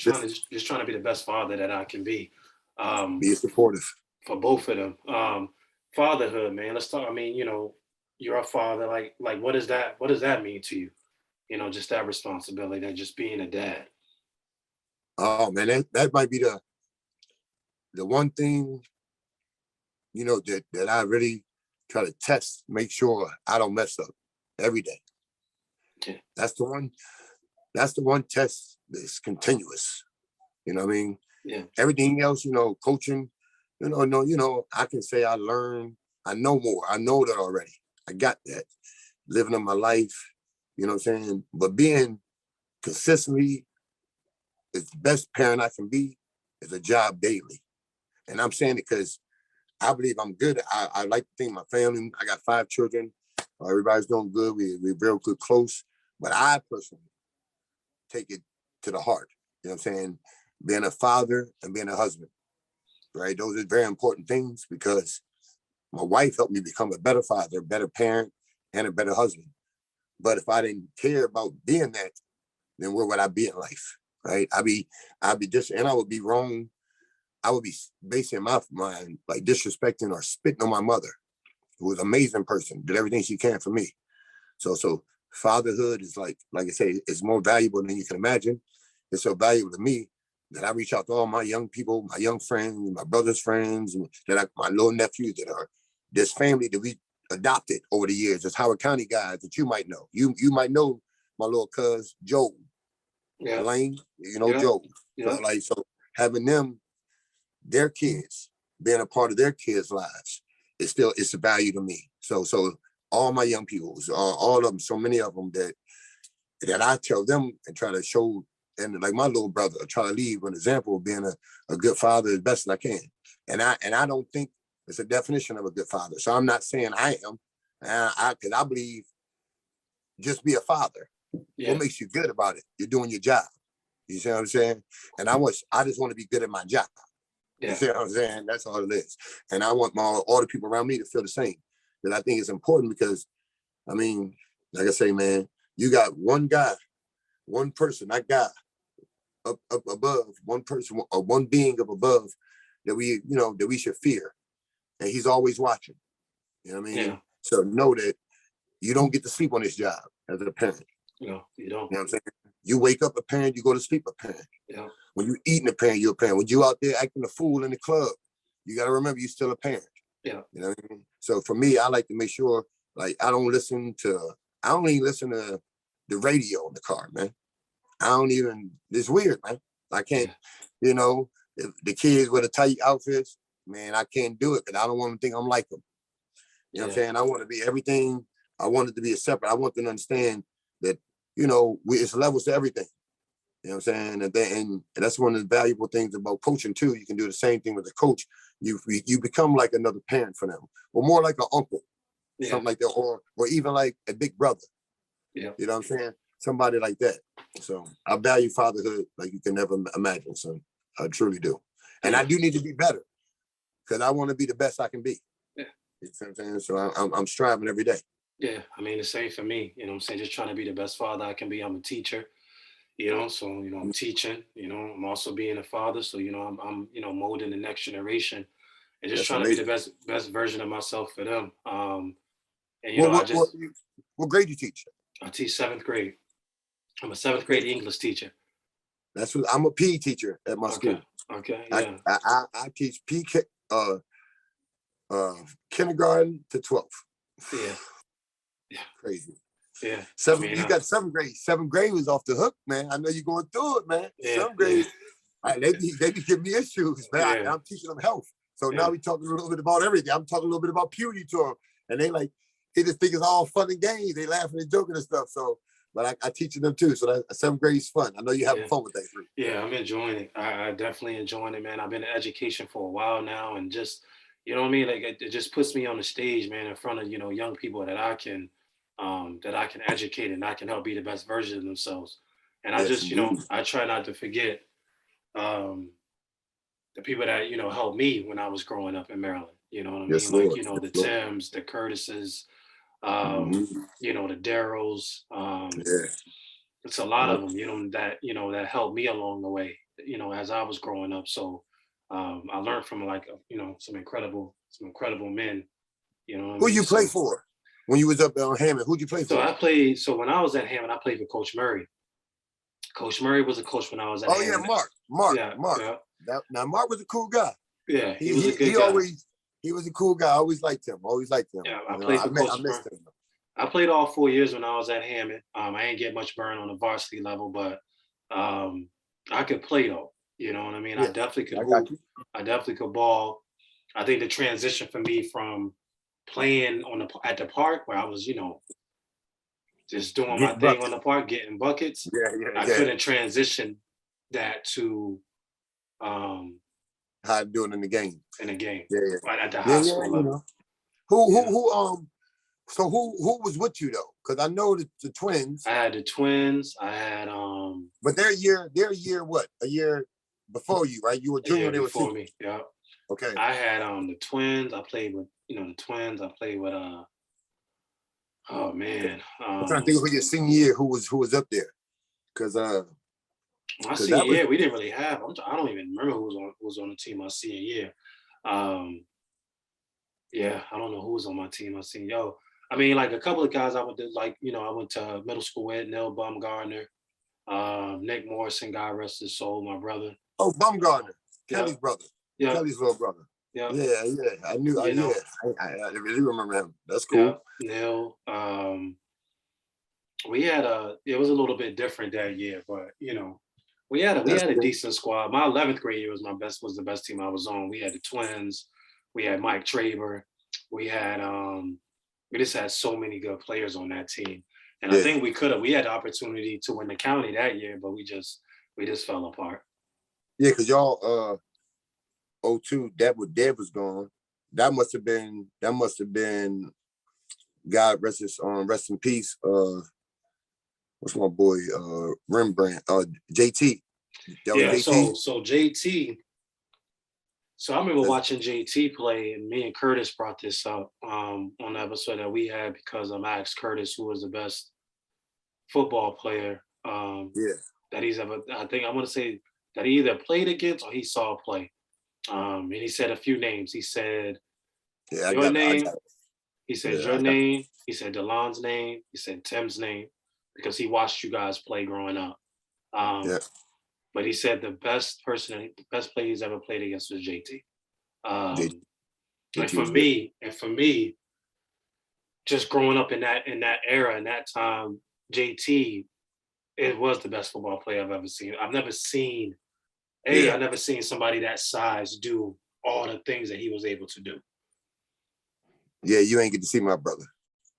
trying to be the best father that I can be. Be supportive for both of them. Fatherhood, man. Let's talk. I mean, you're a father. Like, what does that mean to you? Just that responsibility, that just being a dad. Oh man, that might be the one thing, that I really try to test, make sure I don't mess up every day. Yeah. That's the one test that's continuous. You know what I mean? Yeah. Everything else, coaching, I can say I learned, I know more. I know that already. I got that. Living in my life, you know what I'm saying? But being consistently as the best parent I can be is a job daily. And I'm saying it because I believe I'm good. I like to think my family, I got 5 children. Everybody's doing good. We're real good, close. But I personally take it to the heart. You know what I'm saying? Being a father and being a husband, right? Those are very important things because my wife helped me become a better father, a better parent, and a better husband. But if I didn't care about being that, then where would I be in life, right? I'd be just, and I would be wrong. I would be basing my mind like disrespecting or spitting on my mother, who was an amazing person, did everything she can for me. So fatherhood is like I say, it's more valuable than you can imagine. It's so valuable to me that I reach out to all my young people, my young friends, my brother's friends, and my little nephews that are this family that we adopted over the years. It's Howard County guys that you might know. You might know my little cuz Joe Lane, Joe. Yeah. So having them, their kids, being a part of their kids' lives, it's a value to me. So all my young people, all of them, so many of them that I tell them and try to show, and like my little brother, I try to leave an example of being a good father as best as I can. And I don't think it's a definition of a good father. So I'm not saying I am, because I believe just be a father. Yeah. What makes you good about it? You're doing your job. You see what I'm saying? And I just want to be good at my job. Yeah. You see what I'm saying? That's all it is. And I want all the people around me to feel the same. Because I think it's important because, I mean, like I say, man, you got one guy, one person, not God, up above, one person or one being up above that we should fear. And he's always watching. You know what I mean? Yeah. So know that you don't get to sleep on this job as a parent. No, you don't. You know what I'm saying? You wake up a parent, you go to sleep a parent. Yeah. When you eating a parent, you're a parent. When you out there acting a fool in the club, you got to remember you're still a parent. Yeah. You know what I mean? So for me, I like to make sure, like, I don't even listen to the radio in the car, man. It's weird, man. I can't, if the kids with the tight outfits, man, I can't do it because I don't want to think I'm like them. You know what I'm saying? I want to be everything I want it to be a separate. I want them to understand that, you know, it's levels to everything. You know what I'm saying? And that's one of the valuable things about coaching too. You can do the same thing with a coach. You become like another parent for them, or more like an uncle, something like that, or even like a big brother. Yeah. You know what I'm saying? Somebody like that. So I value fatherhood like you can never imagine, son. I truly do. And I do need to be better because I want to be the best I can be. Yeah. You know what I'm saying? So I'm striving every day. Yeah, I mean, the same for me. You know what I'm saying? Just trying to be the best father I can be. I'm a teacher, you know, so, you know, I'm teaching, you know, I'm also being a father. So, you know, I'm you know, molding the next generation and just That's trying to be the amazing. best version of myself for them. And, you Well, know, what grade you teach? I teach 7th grade. I'm a 7th grade English teacher. That's what I'm a PE teacher at my school. Okay, yeah. I teach PK kindergarten to 12th. Yeah. Yeah. Crazy. Yeah. You got 7th grade. 7th grade was off the hook, man. I know you're going through it, man. Yeah, 7th grade. They be giving me issues, man. Yeah. I'm teaching them health. So now we talking a little bit about everything. I'm talking a little bit about puberty to them. And they just think it's all fun and games. They laughing and joking and stuff. So, but I teach them too. So that 7th grade is fun. I know you're having fun with that group. Yeah, I'm enjoying it. I definitely enjoying it, man. I've been in education for a while now, and just, you know what I mean? Like it just puts me on the stage, man, in front of, you know, young people that I can educate and I can help be the best version of themselves. And I just, you know, I try not to forget the people that, you know, helped me when I was growing up in Maryland. You know what I mean? Yes, Like, Lord. you know, the Yes, Lord. Tims, the Curtises, you know, the Darrells. It's a lot of them, you know, that helped me along the way, you know, as I was growing up. So I learned from you know, some incredible men, you know what I Who mean? you play for when you was up on Hammond? Who'd you play for? So when I was at Hammond, I played for Coach Murray. Coach Murray was a coach when I was at Hammond. Yeah, Mark. Yeah. Now Mark was a cool guy. Yeah, he was a good guy. He was a cool guy. I always liked him. Yeah, I played for Coach Murray. I played all 4 years when I was at Hammond. I ain't get much burn on the varsity level, but I could play though. You know what I mean? Yeah, I definitely could hoop. I definitely could ball. I think the transition for me from playing at the park where I was, you know, just doing my thing on the park, getting buckets. I couldn't transition that to how to do it in the game. Right at the high school level. You know. So who was with you though? Because I know the twins. I had the twins. I had But their year what? A year before you, right? You were junior, they were before me. Yeah. Okay. I had the twins. I played with, you know, the twins. I played with oh man. I'm trying to think of your senior year who was up there. Because my senior year, we didn't really have. I don't even remember who was on the team my senior year. Yeah, I don't know who was on my team my senior. I mean, like a couple of guys I went to, like, you know, I went to middle school with Neil Baumgartner, Nick Morrison, God rest his soul, my brother. Oh, Baumgartner, Kelly's brother. Yeah. Kelly's little brother. Yeah. I knew. I really remember him. That's cool. Yeah. Neil. We had it was a little bit different that year, but you know, we had a decent squad. My 11th grade year was the best team I was on. We had the twins, we had Mike Traber, we just had so many good players on that team. And I think we had the opportunity to win the county that year, but we just fell apart. Yeah, because y'all 02, Deb was gone. That must have been God rest in peace. What's my boy Rembrandt? JT. JT. So JT. So I remember watching JT play, and me and Curtis brought this up on the episode that we had because I asked Curtis who was the best football player that he's ever. I think I want to say that he either played against or he saw play. And he said a few names. He said your name. He said your name. He said DeLon's name. He said Tim's name because he watched you guys play growing up. But he said the best player he's ever played against was JT. And for me, just growing up in that era, in that time, JT, it was the best football player I've ever seen. I've never seen somebody that size do all the things that he was able to do. Yeah, you ain't get to see my brother.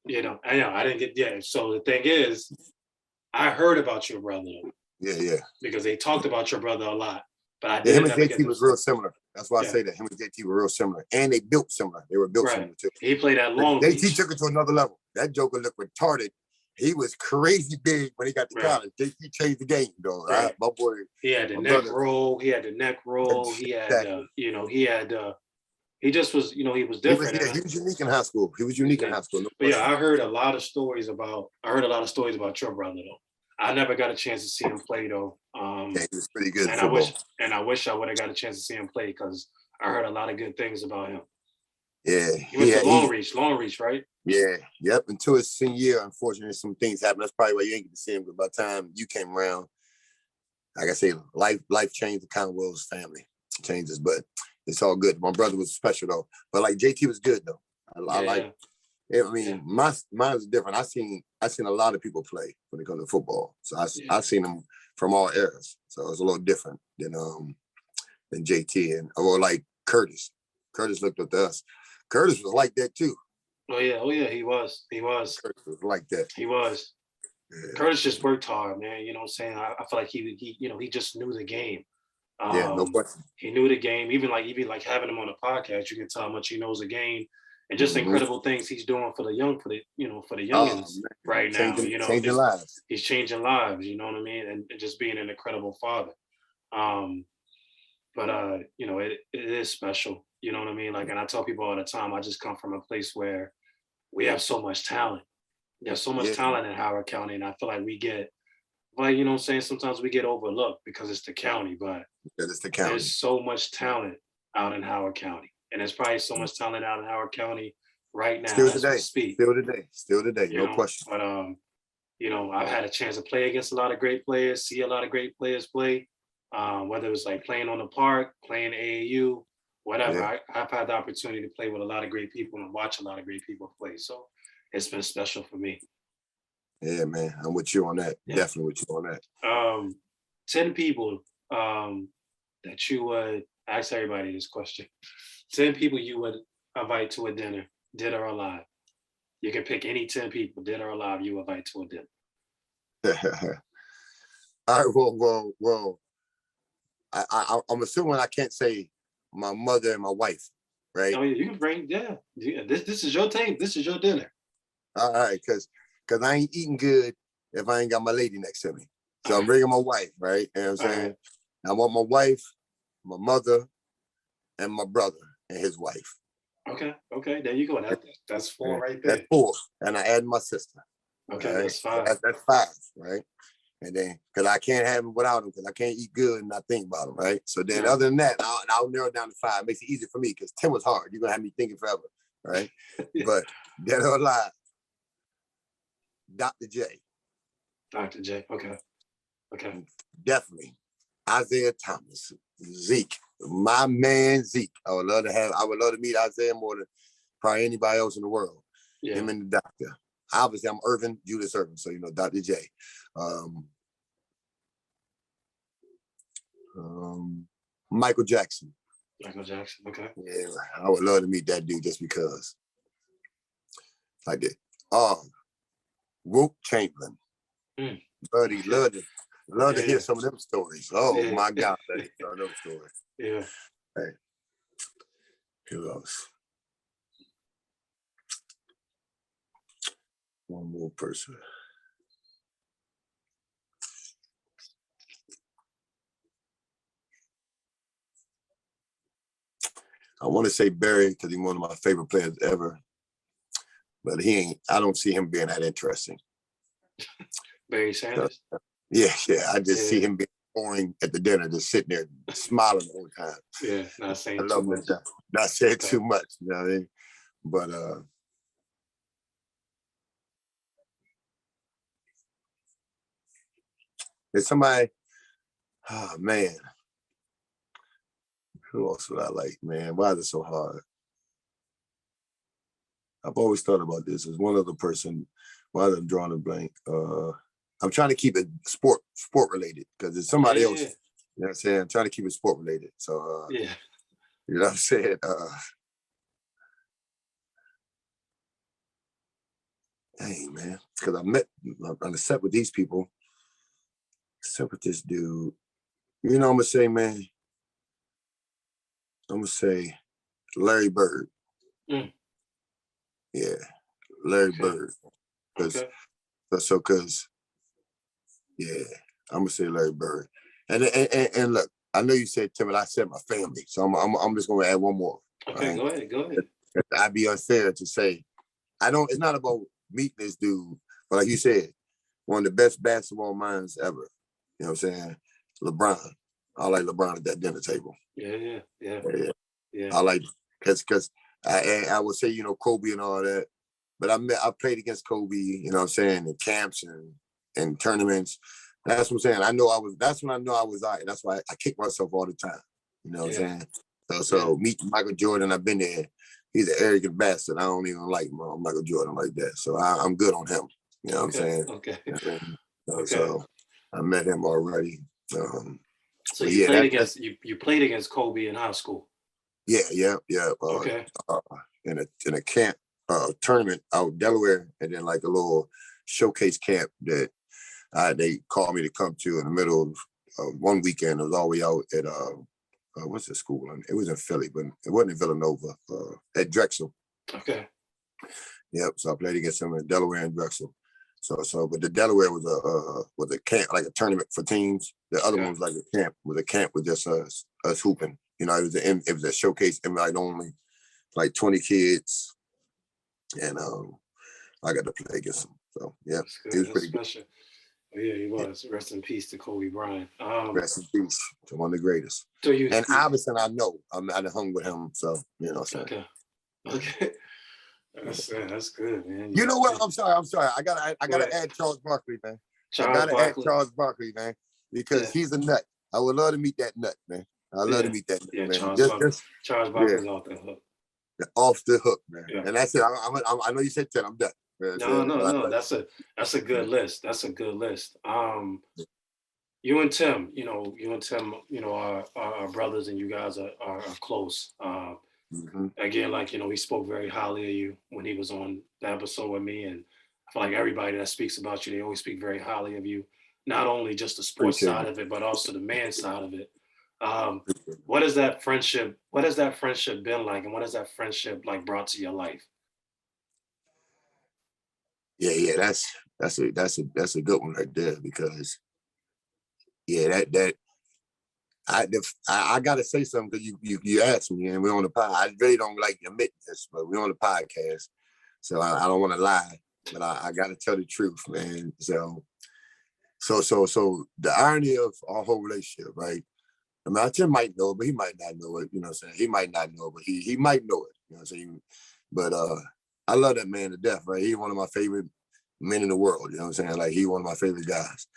You know, I didn't get, yeah. So the thing is, I heard about your brother. Yeah. Because they talked about your brother a lot, but I Yeah, him didn't and ever get JT to. was real similar. That's why I Yeah. say that. Him and JT were real similar. And they built similar. They were built similar too. He played at Long JT Beach. took it to another level. That joker looked retarded. He was crazy big when he got to college. JT changed the game, though. Right? My boy. He had the neck roll. He had the neck roll. He had, he just was, he was different. He was unique in high school. He was unique in high school. No but yeah, I heard a lot of stories about your brother though. I never got a chance to see him play though. Yeah, he was pretty good and football. I wish I would have got a chance to see him play because I heard a lot of good things about him. Yeah. He went to Long Reach, right? Yeah. Yep. Until his senior year, unfortunately, some things happened. That's probably why you ain't get to see him. But by the time you came around, like I say, life changed the Conwell's family. Changes, but it's all good. My brother was special though. But like JT was good though. I like. I mean, mine is different. I seen a lot of people play when it comes to football. So I seen them from all eras. So it's a little different than JT or like Curtis. Curtis looked up to us. Curtis was like that too. Oh yeah, he was. Curtis was like that. He was. Yeah. Curtis just worked hard, man. You know what I'm saying? I feel like he just knew the game. No question. He knew the game. Even like having him on a podcast, you can tell how much he knows the game and just incredible things he's doing for the youngins right now. Changing lives. He's changing lives. You know what I mean? And just being an incredible father. But it is special. You know what I mean? Like, and I tell people all the time, I just come from a place where we have so much talent. There's so much talent in Howard County, and I feel like we get, like, you know what I'm saying? Sometimes we get overlooked because it's the county, but there's so much talent out in Howard County. And there's probably so much talent out in Howard County right now. Still today, no question. But I've had a chance to play against a lot of great players, see a lot of great players play, whether it was like playing on the park, playing AAU, whatever. Yeah. I've had the opportunity to play with a lot of great people and watch a lot of great people play. So it's been special for me. Yeah, man. I'm with you on that. Yeah. Definitely with you on that. 10 people that you would ask everybody this question. 10 people you would invite to a dinner, dead or alive. You can pick any 10 people, dead or alive, you invite to a dinner. All right, well. I'm assuming I can't say my mother and my wife, right? Oh, you can bring, This is your team. This is your dinner. All right, because I ain't eating good if I ain't got my lady next to me. So I'm bringing my wife, right? You know what I'm saying? Right. I want my wife, my mother, and my brother and his wife. Okay, there you go. That's 4 right there. That's 4, and I add my sister. Okay, right? That's 5. That's 5, right? And then, because I can't have them without them, because I can't eat good and not think about them, right? So then, other than that, I'll narrow down to 5. It makes it easy for me, because 10 was hard. You're going to have me thinking forever, right? But dead or alive, Dr. J. Dr. J, okay. Definitely. Isaiah Thomas, Zeke, my man Zeke. I would love to meet Isaiah more than probably anybody else in the world. Yeah. Him and the doctor. Obviously, I'm Irvin, Julius Irvin, so Dr. J. Michael Jackson. Okay. Yeah, I would love to meet that dude just because. Like that. Wilt Chamberlain. Buddy, love to hear some of them stories. Oh my God, love to hear some of them stories. Yeah. Hey. Who else? One more person. I want to say Barry because he's one of my favorite players ever, but I don't see him being that interesting. Barry Sanders? Yeah. I just see him being boring at the dinner, just sitting there smiling the whole time. Yeah, not saying too much. Not saying too much, you know what I mean? But there's somebody, oh man. Who else would I like, man? Why is it so hard? I've always thought about this. There's one other person. Why am I drawing a blank? I'm trying to keep it sport related because it's somebody else. You know what I'm saying? I'm trying to keep it sport related. So you know what I'm saying? dang, man, because I sat with these people, sat with this dude. You know, I'm gonna say, man, I'm gonna say Larry Bird. Mm. Yeah, Larry Bird. Because yeah, I'm gonna say Larry Bird. And look, I know you said Tim, and I said my family, so I'm just gonna add one more. Okay, right? Go ahead. I'd be unfair to say it's not about meeting this dude, but like you said, one of the best basketball minds ever. You know what I'm saying? LeBron. I like LeBron at that dinner table. Yeah. I like because I would say, you know, Kobe and all that, but I played against Kobe, you know what I'm saying, in camps and tournaments. That's what I'm saying. That's when I know I was all right. That's why I kick myself all the time. You know what I'm saying? So meeting Michael Jordan, I've been there. He's an arrogant bastard. I don't even like Michael Jordan like that. So I'm good on him. You know what I'm saying? Okay. So I met him already. So you played against Kobe in high school. Yeah. Okay. In a camp tournament out in Delaware, and then like a little showcase camp that they called me to come to in the middle of one weekend. It was all the way out at what's the school? It was in Philly, but it wasn't in Villanova. At Drexel. Okay. Yep. So I played against them in Delaware and Drexel. But the Delaware was a camp, like a tournament for teams. The other one was like a camp with just us hooping. You know, it was a showcase invite only, like 20 kids, and I got to play against them. So yeah, it was pretty good. Oh, yeah, he was. Rest in peace to Kobe Bryant. Rest in peace to one of the greatest. And Iverson, I know. I hung with him, so you know. So. Okay. That's good, man. You know what? I'm sorry. I gotta add Charles Barkley, man. Add Charles Barkley, man, because he's a nut. I would love to meet that nut, man. I'd love to meet that nut, man. Charles Barkley's off the hook. Off the hook, man. Yeah. And that's it. I know you said 10. I'm done. No. That's a good list. That's a good list. You and Tim, are brothers, and you guys are close. Again, like, he spoke very highly of you when he was on the episode with me, and I feel like everybody that speaks about you, they always speak very highly of you. Not only just the sports side of it, but also the man side of it. What has that friendship been like, and what has that friendship like brought to your life? Yeah, that's a good one right there, because I gotta say something, because you asked me, and we're on the pod. I really don't like admitting this, but we're on the podcast, so I don't want to lie, but I gotta tell the truth, man. So the irony of our whole relationship, right? I mean, Tim might know it, but he might not know it. You know what I'm saying? He might not know it, but he might know it. You know what I'm saying? But I love that man to death, right? He's one of my favorite men in the world. You know what I'm saying? Like, he's one of my favorite guys.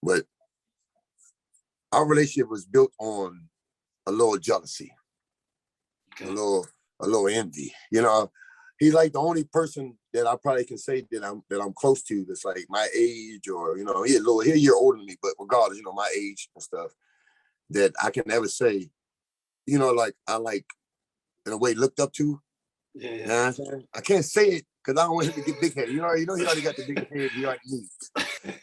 But our relationship was built on a little jealousy, a little envy. You know, he's like the only person that I probably can say that I'm close to, that's like my age, or he's a year older than me, but regardless, my age and stuff, that I can never say, like I like in a way looked up to. Yeah. You know what I'm saying? I can't say it because I don't want him to get big headed. He already got the big head he already needs.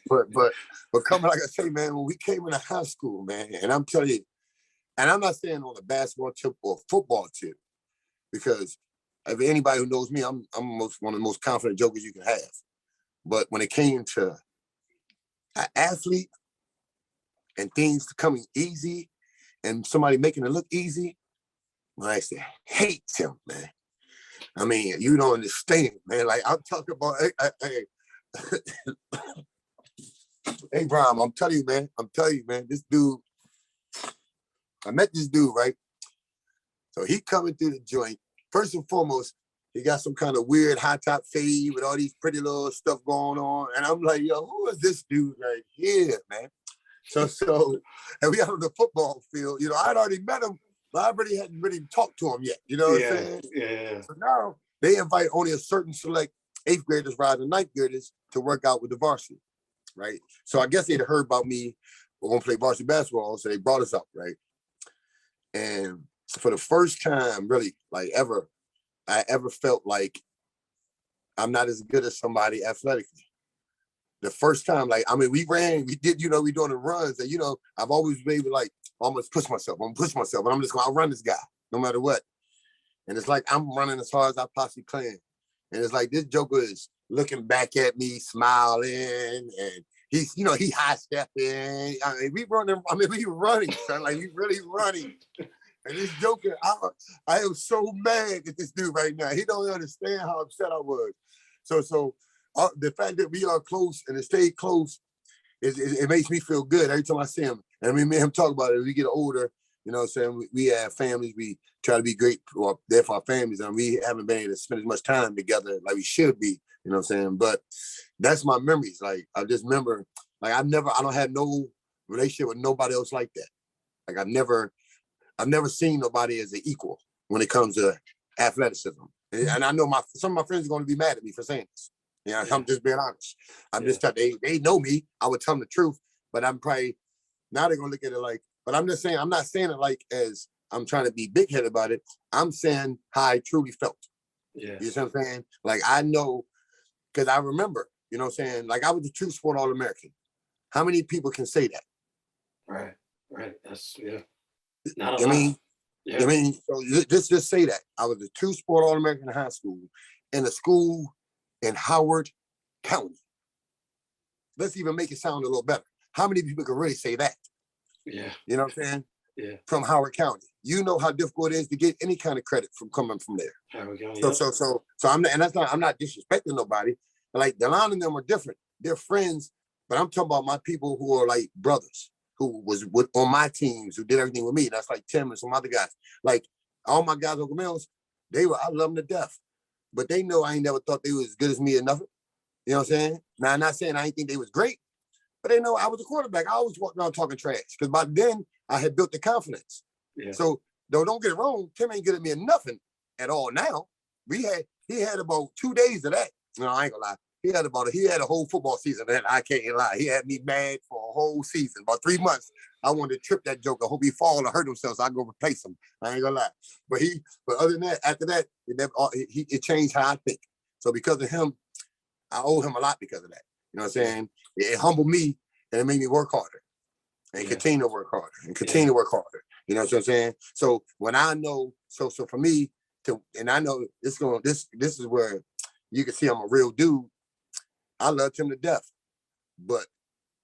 But coming, like I say, man, when we came into high school, man, and I'm telling you, and I'm not saying on a basketball tip or a football tip, because if anybody who knows me, I'm one of the most confident jokers you can have. But when it came to an athlete and things coming easy and somebody making it look easy, when I say hate him, man. I mean, you don't understand, man. Like, I'm talking about, hey, Brom, I'm telling you, man, this dude, I met this dude, right? So he coming through the joint. First and foremost, he got some kind of weird high top fade with all these pretty little stuff going on. And I'm like, yo, who is this dude right here, man? So, and we out on the football field, I'd already met him, but I really hadn't really talked to him yet. You know what I'm saying? Yeah. So now they invite only a certain select 8th graders, rather than 9th graders, to work out with the varsity, right? So I guess they'd heard about me. We're gonna play varsity basketball, so they brought us up, right? And for the first time, really, like ever, I ever felt like I'm not as good as somebody athletically. The first time, like, I mean, we did, you know, we doing the runs, and, you know, I've always been able to, like, almost push myself, and I'm just going to run this guy, no matter what. And it's like, I'm running as hard as I possibly can. And it's like, this joker is looking back at me, smiling, and he's, you know, he high stepping. I mean, we running, son, like, we really running. And this joker, I am so mad at this dude right now. He don't understand how upset I was. So the fact that we are close and it stayed close, it makes me feel good every time I see him. And me and him talk about it as we get older. You know what I'm saying? We have families. We try to be great there for our families. And we haven't been able to spend as much time together like we should be. You know what I'm saying? But that's my memories. Like, I just remember, like, I don't have no relationship with nobody else like that. Like, I've never seen nobody as an equal when it comes to athleticism. And I know some of my friends are going to be mad at me for saying this. You know, I'm just being honest. Just they know me. I would tell them the truth, but I'm probably, now they're going to look at it like, but I'm just saying, I'm not saying it like as I'm trying to be big headed about it. I'm saying how I truly felt. Yeah. You see what I'm saying? Like, I know, because I remember, you know what I'm saying? Like, I was a two-sport All-American. How many people can say that? Right. That's, yeah. Not a I lot. mean, yeah. I mean, so just say that. I was a two-sport All-American in high school, in a school in Howard County. Let's even make it sound a little better. How many people can really say that? Yeah. You know what I'm saying? Yeah. From Howard County. You know how difficult it is to get any kind of credit from coming from there. Howard County. So I'm not disrespecting nobody. But like, Delon and them are different. They're friends, but I'm talking about my people who are like brothers, who was on my teams, who did everything with me. That's like Tim and some other guys. Like, all my guys, Uncle Mills, I love them to death. But they know I ain't never thought they was as good as me or nothing. You know what I'm saying? Now, I'm not saying I ain't think they was great, but they know I was a quarterback. I always walked around talking trash, because by then I had built the confidence. Yeah. So, don't get it wrong, Tim ain't good at me or nothing at all now. He had about 2 days of that. No, I ain't gonna lie. He had a whole football season, and I can't lie. He had me mad for a whole season. About 3 months, I wanted to trip that joker. Hope he fall or hurt himself, so I go replace him. I ain't gonna lie. But other than that, after that, it changed how I think. So because of him, I owe him a lot because of that. You know what I'm saying? It humbled me, and it made me work harder and continue to work harder and continue to work harder. You know what I'm saying? So when I know, so for me and I know this is where you can see I'm a real dude. I loved him to death, but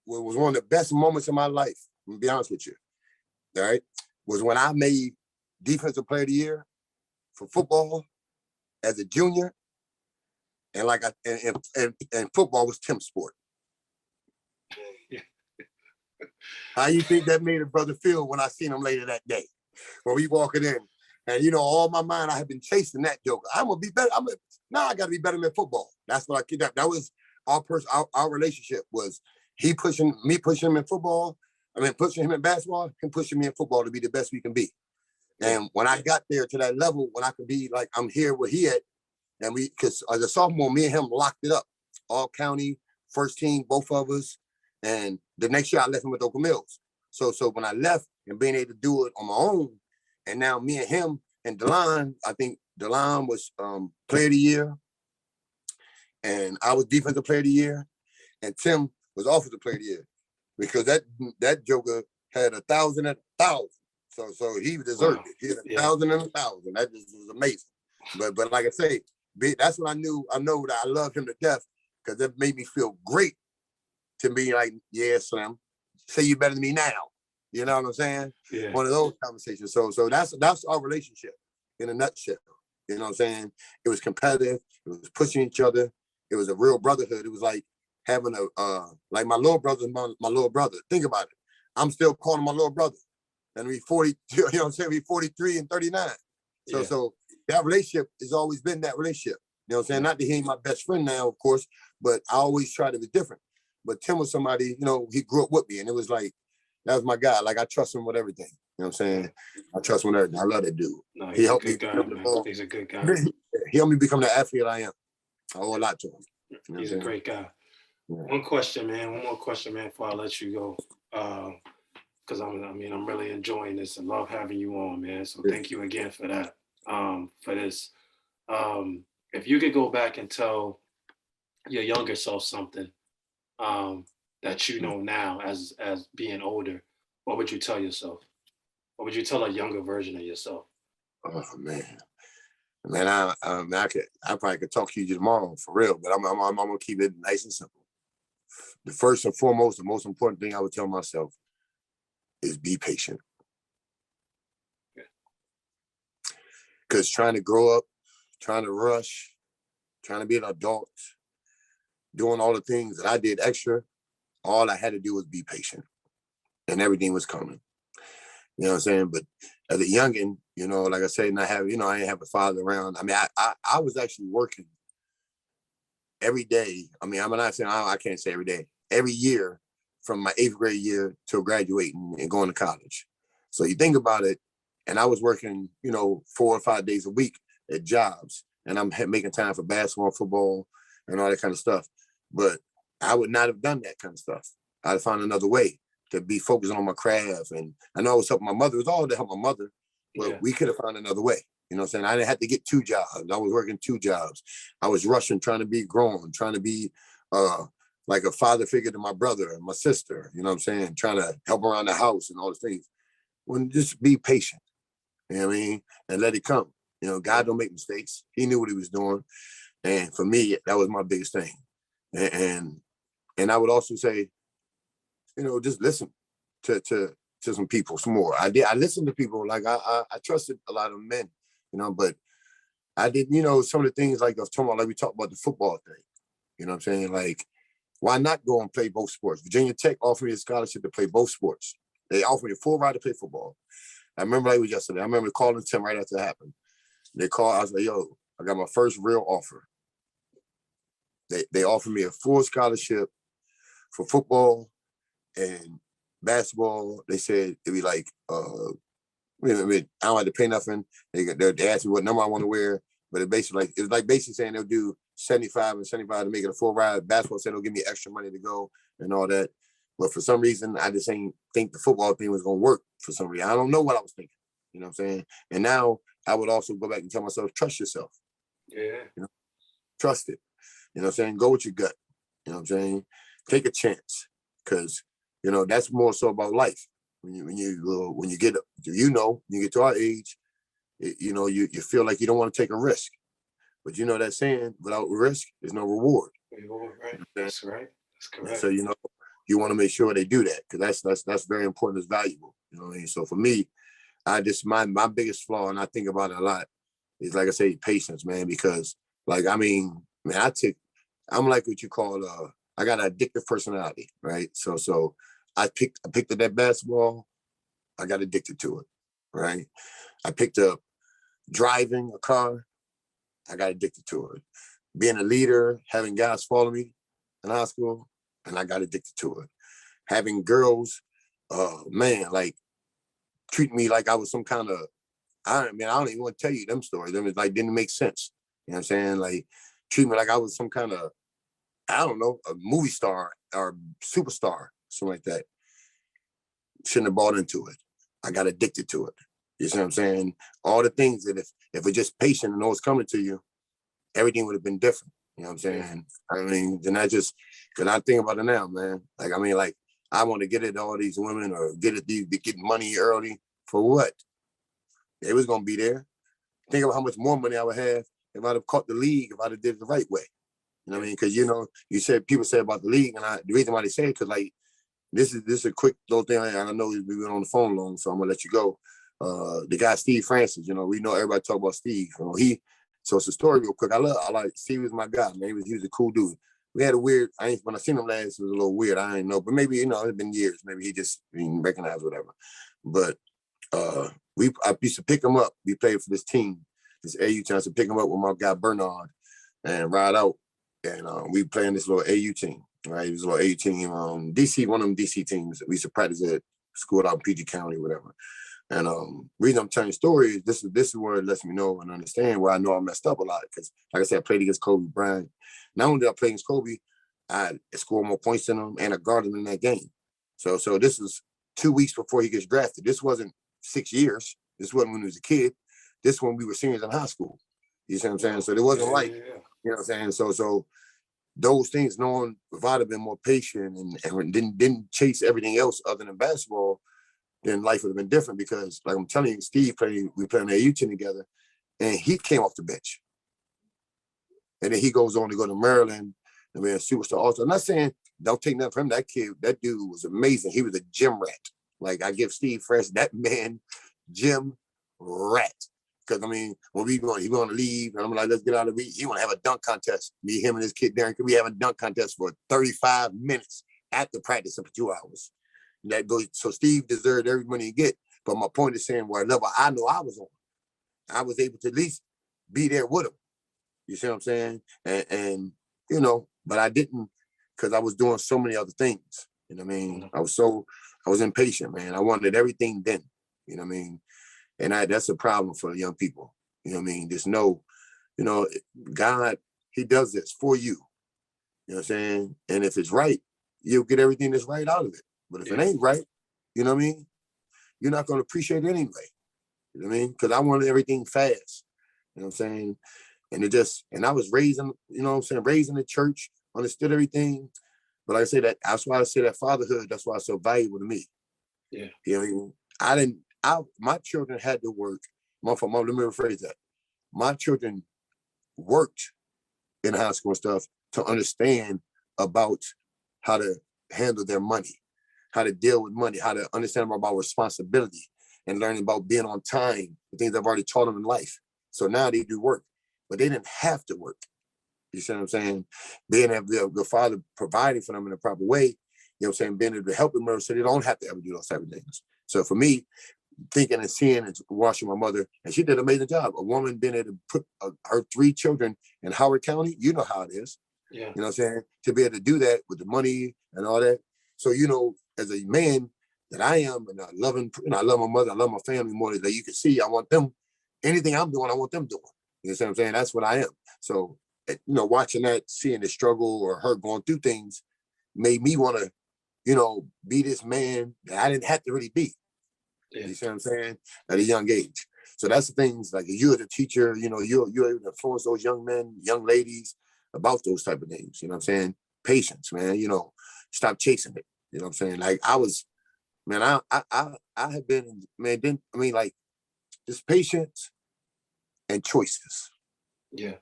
what was one of the best moments of my life, I'm gonna be honest with you, all right, was when I made Defensive Player of the Year for football as a junior, and and football was Tim's sport. How you think that made a brother feel when I seen him later that day? When we walking in, and you know, all my mind I had been chasing that joker. I'm gonna be better. Now I gotta be better than football. That's what that was our relationship was he pushing him in football. I mean, pushing him in basketball, him pushing me in football to be the best we can be. And when I got there to that level, when I could be like, I'm here where he at, and because as a sophomore, me and him locked it up. All county, first team, both of us. And the next year I left him with Uncle Mills. So when I left and being able to do it on my own, and now me and him and Delon, I think Delon was Player of the Year, and I was Defensive Player of the Year, and Tim was Offensive Player of the Year, because that joker had 1,000 and 1,000. So he deserved it. He had 1,000 and 1,000. That just was amazing. But like I say, that's what I knew. I know that I loved him to death, because it made me feel great to be like, yeah, Slim, say you better than me now. You know what I'm saying? Yeah. One of those conversations. So that's our relationship in a nutshell. You know what I'm saying? It was competitive. It was pushing each other. It was a real brotherhood. It was like having like my little brother's my little brother. Think about it. I'm still calling my little brother. And we 40, you know what I'm saying? We 43 and 39. So that relationship has always been that relationship. You know what I'm saying? Not that he ain't my best friend now, of course, but I always try to be different. But Tim was somebody, you know, he grew up with me, and it was like, that was my guy. Like, I trust him with everything. You know what I'm saying? I trust him with everything. I love that dude. No, he helped me. He's a good guy. He helped me become the athlete I am. I owe a lot to him. You know he's a great guy. Yeah. One more question, man, before I let you go. Because I'm really enjoying this and love having you on, man. So thank you again for that. For this. If you could go back and tell your younger self something that you know now as being older, what would you tell yourself? What would you tell a younger version of yourself? Oh man, I probably could talk to you tomorrow for real, but I'm gonna keep it nice and simple. The first and foremost, the most important thing I would tell myself is be patient. Because trying to grow up, trying to rush, trying to be an adult, doing all the things that I did extra, all I had to do was be patient, and everything was coming. You know what I'm saying? But as a youngin, you know, like I said, I didn't have a father around. I mean, I was actually working every day. I mean, I'm not saying I can't say every day, every year from my 8th grade year till graduating and going to college. So you think about it, and I was working, 4 or 5 days a week at jobs, and I'm making time for basketball, football, and all that kind of stuff. But I would not have done that kind of stuff. I'd found another way to be focusing on my craft. And I know I was helping my mother. It was all to help my mother, but we could have found another way. You know what I'm saying? I didn't have to get 2 jobs. I was working 2 jobs. I was rushing, trying to be grown, trying to be like a father figure to my brother and my sister, you know what I'm saying? Trying to help around the house and all those things. When just be patient, you know what I mean? And let it come. You know, God don't make mistakes. He knew what he was doing. And for me, that was my biggest thing. And I would also say, just listen to some people some more. I listened to people, like I trusted a lot of men, but I didn't, some of the things like I was talking about, like we talked about the football thing. You know what I'm saying? Like, why not go and play both sports? Virginia Tech offered me a scholarship to play both sports. They offered me a full ride to play football. I remember like it was yesterday. I remember calling Tim right after it happened. They called, I was like, yo, I got my first real offer. They offered me a full scholarship for football and basketball. They said it'd be like, I don't have to pay nothing. They asked me what number I want to wear, but it was like basically saying they'll do 75 and 75 to make it a full ride. Basketball said they'll give me extra money to go and all that. But for some reason, I just ain't think the football thing was gonna work for some reason. I don't know what I was thinking. You know what I'm saying? And now I would also go back and tell myself, trust yourself. Yeah. Trust it. You know what I'm saying? Go with your gut. You know what I'm saying? Take a chance. Because, that's more so about life. When you get to our age, you feel like you don't want to take a risk. But that saying, without risk, there's no reward. Right. That's right. That's correct. So, you want to make sure they do that, because that's very important. It's valuable. You know what I mean? So for me, my biggest flaw, and I think about it a lot, is, like I say, patience, man. Because I'm like what you call I got an addictive personality, right? So I picked up that basketball, I got addicted to it, right? I picked up driving a car, I got addicted to it. Being a leader, having guys follow me in high school, and I got addicted to it. Having girls, like treat me like I was some kind of, I don't even want to tell you them stories. Them like didn't make sense. You know what I'm saying? Like treat me like I was some kind of, I don't know, a movie star or superstar, something like that. Shouldn't have bought into it. I got addicted to it. You see what I'm saying? All the things that if we're just patient and know it's coming to you, everything would have been different. You know what I'm saying? Then because I think about it now, man. Like, I want to get at all these women or get money early for what? They was going to be there. Think about how much more money I would have if I'd have caught the league, if I'd have did it the right way. You know what I mean? Because, people say about the league, and the reason why they say it, because, like, this is a quick little thing. I know we've been on the phone long, so I'm going to let you go. The guy, Steve Francis, we know everybody talk about Steve. So it's a story real quick. I like Steve was my guy, man. He was a cool dude. We had a weird, when I seen him last, it was a little weird. I didn't know, but maybe, it's been years. Maybe he just didn't recognize whatever. But I used to pick him up. We played for this team, this AU team. I used to pick him up with my guy Bernard and ride out. And we playing this little AU team, right? It was a little AU team, DC, one of them DC teams. We used to practice at school out in PG County, whatever. And reason I'm telling you story is this is where it lets me know and understand where I know I messed up a lot. Because like I said, I played against Kobe Bryant. Not only did I play against Kobe, I scored more points than him and I guarded him in that game. So this was 2 weeks before he gets drafted. This wasn't 6 years. This wasn't when he was a kid. This when we were seniors in high school. You see what I'm saying? So it wasn't like, you know what I'm saying? So those things, knowing if I'd have been more patient and didn't chase everything else other than basketball, then life would have been different. Because, like I'm telling you, we played on the U team together, and he came off the bench, and then he goes on to go to Maryland and be a superstar. Also, I'm not saying don't take nothing from him. That kid, that dude was amazing. He was a gym rat. Like, I give Steve Fresh, that man, gym rat. Because, I mean, when he want to leave, and I'm like, let's get out of the he want to have a dunk contest. Me, him, and his kid, Darren, we have a dunk contest for 35 minutes after practice for 2 hours. That goes, so Steve deserved every money he get. But my point is saying, what level I know I was on, I was able to at least be there with him. You see what I'm saying? And you know, but I didn't, because I was doing so many other things. You know what I mean? I was impatient, man. I wanted everything then. You know what I mean? And that's a problem for young people. You know what I mean? There's no, you know, God, he does this for you. You know what I'm saying? And if it's right, you'll get everything that's right out of it. But if it ain't right, you know what I mean? You're not going to appreciate it anyway. You know what I mean? Because I wanted everything fast. You know what I'm saying? And I was raising, you know what I'm saying, raised in the church, understood everything. But like I say, that's why I say that fatherhood, that's why it's so valuable to me. Yeah. You know what I mean? My children had to work. Let me rephrase that. My children worked in high school and stuff to understand about how to handle their money, how to deal with money, how to understand about responsibility and learning about being on time, the things I've already taught them in life. So now they do work, but they didn't have to work. You see what I'm saying? Being the father providing for them in a proper way, you know what I'm saying, being able to help them so they don't have to ever do those type of things. So for me, thinking and seeing and watching my mother, and she did an amazing job. A woman being able to put her 3 children in Howard County, you know how it is. Yeah. You know what I'm saying? To be able to do that with the money and all that. So, you know, as a man that I am, and I love my mother, I love my family more than you can see. I want them, anything I'm doing, I want them doing. You know what I'm saying? That's what I am. So, you know, watching that, seeing the struggle or her going through things made me want to, you know, be this man that I didn't have to really be. Yeah. You see what I'm saying? At a young age. So that's the things, like you as a teacher, you know, you're able to influence those young men, young ladies about those type of things. You know what I'm saying? Patience, man. You know, stop chasing it. You know what I'm saying? Like I was, man, I have been, man, like just patience and choices. Yeah.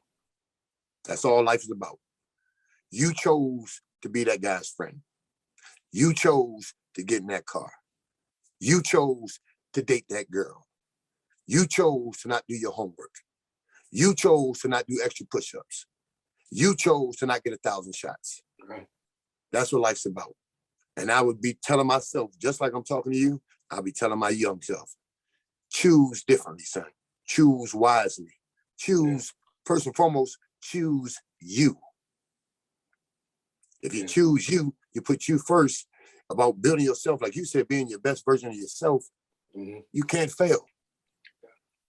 That's all life is about. You chose to be that guy's friend. You chose to get in that car. You chose to date that girl. You chose to not do your homework. You chose to not do extra push-ups. You chose to not get 1,000 shots. Right. That's what life's about. And I would be telling myself, just like I'm talking to you, I'll be telling my young self, choose differently, son. Choose wisely. Choose, first and foremost, choose you. If you choose you, you put you first about building yourself, like you said, being your best version of yourself, you can't fail.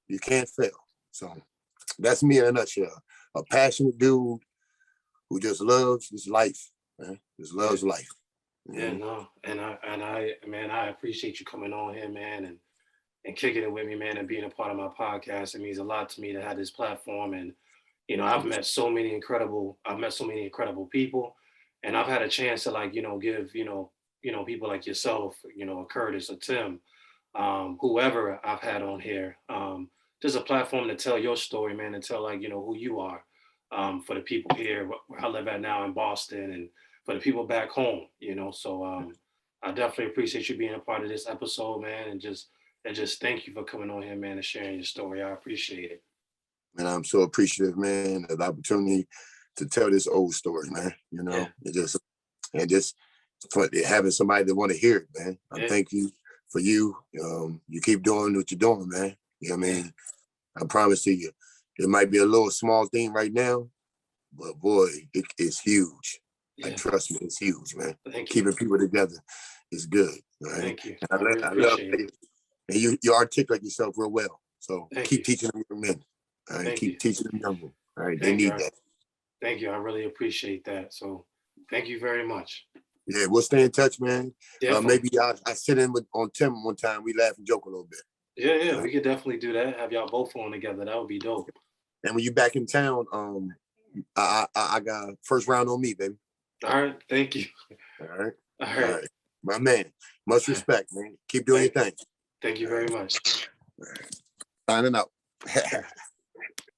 You can't fail. So that's me in a nutshell. A passionate dude who just loves his life, man. Just loves life. Yeah, no. And I appreciate you coming on here, man, and kicking it with me, man, and being a part of my podcast. It means a lot to me to have this platform. And, you know, I've met so many incredible people, and I've had a chance to, like, you know, give, you know, people like yourself, you know, a Curtis, a Tim, whoever I've had on here, just a platform to tell your story, man, and tell, like, you know, who you are, for the people here where I live at now in Boston, and for the people back home, you know. So I definitely appreciate you being a part of this episode, man, and just thank you for coming on here, man, and sharing your story. I appreciate it. And I'm so appreciative, man, of the opportunity to tell this old story, man. You know, just for having somebody that want to hear it, man. I thank you for you. You keep doing what you're doing, man. You know what I mean? I promise to you, it might be a little small thing right now, but boy, it's huge. Like, trust me, it's huge, man. Keeping people together is good. Right? Thank you. I really appreciate it. And you articulate yourself real well. So keep teaching them young men. All right, keep teaching them young men. All right, they need that. Thank you. I really appreciate that. So thank you very much. Yeah, we'll stay in touch, man. Maybe I sit in on Tim one time. We laugh and joke a little bit. Yeah, we could definitely do that. Have y'all both on together. That would be dope. And when you back in town, I got first round on me, baby. All right, thank you. All right. All right. My man. Much respect, man. Keep doing your thing. Thank you very much. Signing out.